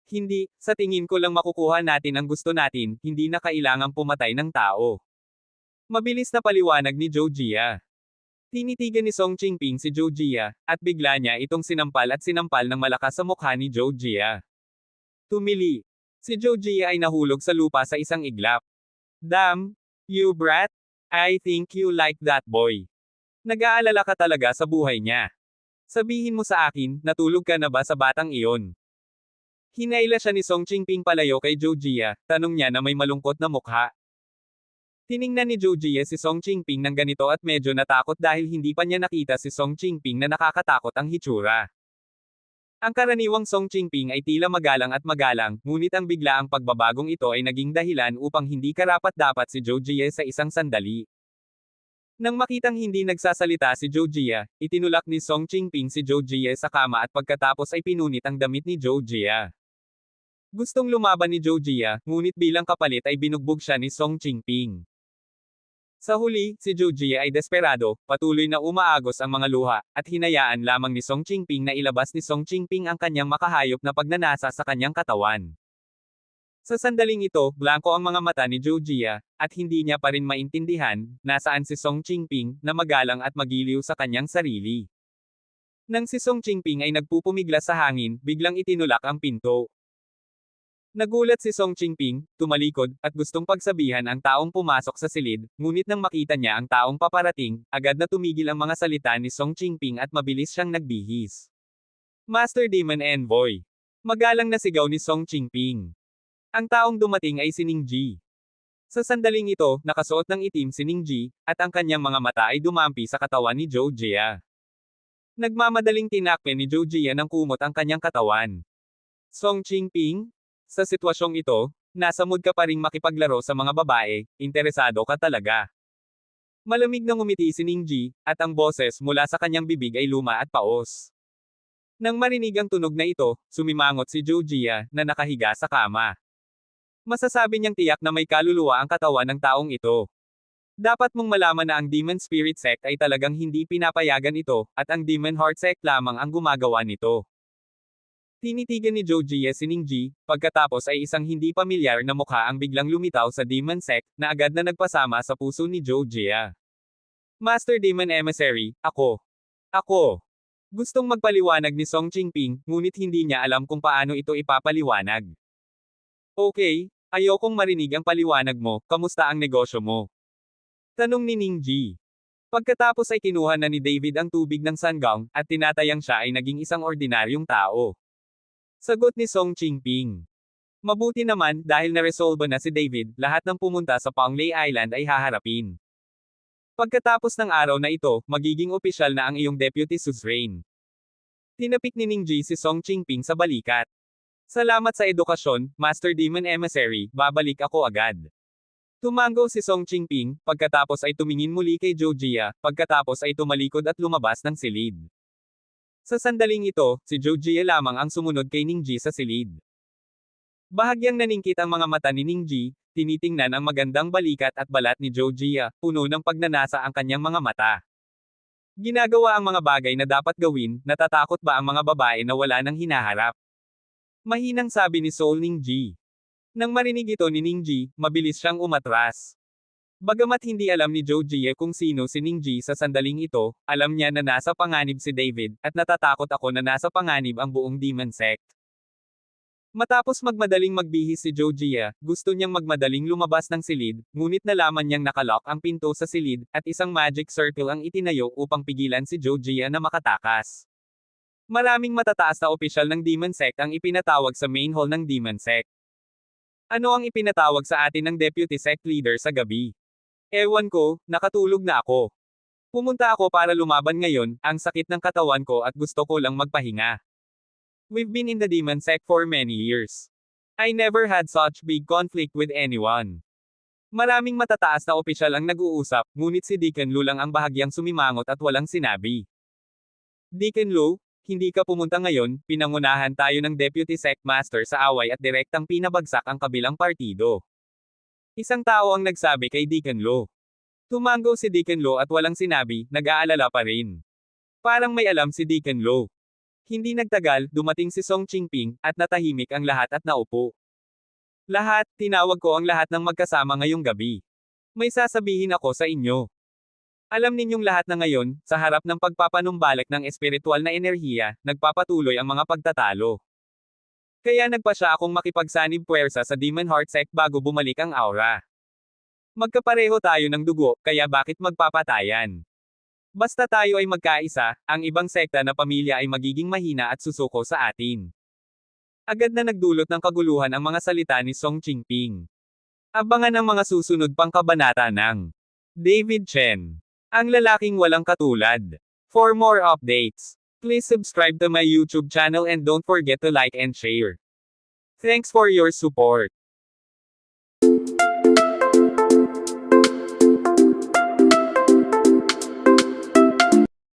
Speaker 1: Hindi, sa tingin ko lang makukuha natin ang gusto natin, hindi na kailangang pumatay ng tao. Mabilis na paliwanag ni Zhou Jia. Tinitigan ni Song Qingping si Zhou Jia, at bigla niya itong sinampal ng malakas sa mukha ni Zhou Jia. Tumili. Si Zhou Jia ay nahulog sa lupa sa isang iglap. Damn, you brat. I think you like that boy. Nag-aalala ka talaga sa buhay niya. Sabihin mo sa akin, natulog ka na ba sa batang iyon? Hinaila siya ni Song Qingping palayo kay Zhou Jia, tanong niya na may malungkot na mukha. Tiningnan ni Zhou Jia si Song Qingping ng ganito at medyo natakot dahil hindi pa niya nakita si Song Qingping na nakakatakot ang hitsura. Ang karaniwang Song Qingping ay tila magalang, ngunit ang biglaang pagbabagong ito ay naging dahilan upang hindi karapat-dapat si Zhou Jia sa isang sandali. Nang makitang hindi nagsasalita si Zhou Jia, itinulak ni Song Qingping si Zhou Jia sa kama at pagkatapos ay pinunit ang damit ni Zhou Jia. Gustong lumaban ni Zhou Jia, ngunit bilang kapalit ay binugbog siya ni Song Qingping. Sa huli, si Zhou Jia ay desperado, patuloy na umaagos ang mga luha, at hinayaan lamang ni Song Qingping na ilabas ni Song Qingping ang kanyang makahayop na pagnanasa sa kanyang katawan. Sa sandaling ito, blanko ang mga mata ni Zhou Jia, at hindi niya pa rin maintindihan, nasaan si Song Qingping, na magalang at magiliw sa kanyang sarili. Nang si Song Qingping ay nagpupumiglas sa hangin, biglang itinulak ang pinto. Nagulat si Song Qingping, tumalikod, at gustong pagsabihan ang taong pumasok sa silid, ngunit nang makita niya ang taong paparating, agad na tumigil ang mga salita ni Song Qingping at mabilis siyang nagbihis. Master Demon Envoy. Magalang na sigaw ni Song Qingping. Ang taong dumating ay si Ning Ji. Sa sandaling ito, nakasuot ng itim si Ning Ji, at ang kanyang mga mata ay dumampi sa katawan ni Zhou Jia. Nagmamadaling tinakpe ni Zhou Jia ng kumot ang kanyang katawan. Song Qingping? Sa sitwasyong ito, nasa mood ka pa ring makipaglaro sa mga babae, interesado ka talaga. Malamig na ngumiti si Ning Ji, at ang boses mula sa kanyang bibig ay luma at paos. Nang marinig ang tunog na ito, sumimangot si Zhou Jia, na nakahiga sa kama. Masasabi niyang tiyak na may kaluluwa ang katawan ng taong ito. Dapat mong malaman na ang Demon Spirit Sect ay talagang hindi pinapayagan ito, at ang Demon Heart Sect lamang ang gumagawa nito. Tinitigan ni Zhou Jia si Ning Ji, pagkatapos ay isang hindi pamilyar na mukha ang biglang lumitaw sa Demon Sect, na agad na nagpasama sa puso ni Zhou Jia. Master Demon Emissary, ako. Gustong magpaliwanag ni Song Qingping, ngunit hindi niya alam kung paano ito ipapaliwanag. Okay, ayokong marinig ang paliwanag mo, kamusta ang negosyo mo? Tanong ni Ning Ji. Pagkatapos ay kinuha na ni David ang tubig ng Sanggang, at tinatayang siya ay naging isang ordinaryong tao. Sagot ni Song Qingping. Mabuti naman, dahil na-resolve na si David, lahat ng pumunta sa Panglay Island ay haharapin. Pagkatapos ng araw na ito, magiging opisyal na ang iyong deputy suzerain. Tinapik ni Ning Ji si Song Qingping sa balikat. Salamat sa edukasyon, Master Demon Emissary, babalik ako agad. Tumango si Song Qingping, pagkatapos ay tumingin muli kay Zhou Jia, pagkatapos ay tumalikod at lumabas ng silid. Sa sandaling ito, si Zhou Jie lamang ang sumunod kay Ning Ji sa silid. Bahagyang naningkit ang mga mata ni Ning Ji, tinitingnan ang magandang balikat at balat ni Zhou Jie, puno ng pagnanasa ang kanyang mga mata. Ginagawa ang mga bagay na dapat gawin, natatakot ba ang mga babae na wala nang hinaharap? Mahinang sabi ni Soul Ning Ji. Nang marinig ito ni Ning Ji, mabilis siyang umatras. Bagamat hindi alam ni Zhou Jie kung sino si Ning Ji sa sandaling ito, alam niya na nasa panganib si David, at natatakot ako na nasa panganib ang buong Demon Sect. Matapos magmadaling magbihis si Zhou Jie, gusto niyang magmadaling lumabas ng silid, ngunit nalaman niyang nakalock ang pinto sa silid, at isang magic circle ang itinayo upang pigilan si Zhou Jie na makatakas. Maraming matataas na opisyal ng Demon Sect ang ipinatawag sa main hall ng Demon Sect. Ano ang ipinatawag sa atin ng Deputy Sect Leader sa gabi? Ewan ko, nakatulog na ako. Pumunta ako para lumaban ngayon, ang sakit ng katawan ko at gusto ko lang magpahinga. We've been in the Demon Sect for many years. I never had such big conflict with anyone. Maraming matataas na opisyal ang nag-uusap, ngunit si Deacon Lu lang ang bahagyang sumimangot at walang sinabi. Deacon Lu, hindi ka pumunta ngayon, pinangunahan tayo ng Deputy Sect Master sa away at direktang pinabagsak ang kabilang partido. Isang tao ang nagsabi kay Deacon Lu. Tumango si Deacon Lu at walang sinabi, nag-aalala pa rin. Parang may alam si Deacon Lu. Hindi nagtagal, dumating si Song Qingping, at natahimik ang lahat at naupo. Lahat, tinawag ko ang lahat ng magkasama ngayong gabi. May sasabihin ako sa inyo. Alam ninyong lahat na ngayon, sa harap ng pagpapanumbalik ng espiritual na enerhiya, nagpapatuloy ang mga pagtatalo. Kaya nagpa siya akong makipagsanib puwersa sa Demon Heart Sect bago bumalik ang aura. Magkapareho tayo ng dugo, kaya bakit magpapatayan? Basta tayo ay magkaisa, ang ibang sekta na pamilya ay magiging mahina at susuko sa atin. Agad na nagdulot ng kaguluhan ang mga salita ni Song Qingping. Abangan ang mga susunod pang kabanata ng David Chen, ang lalaking walang katulad. For more updates, please subscribe to my YouTube channel and don't forget to like and share. Thanks for your support.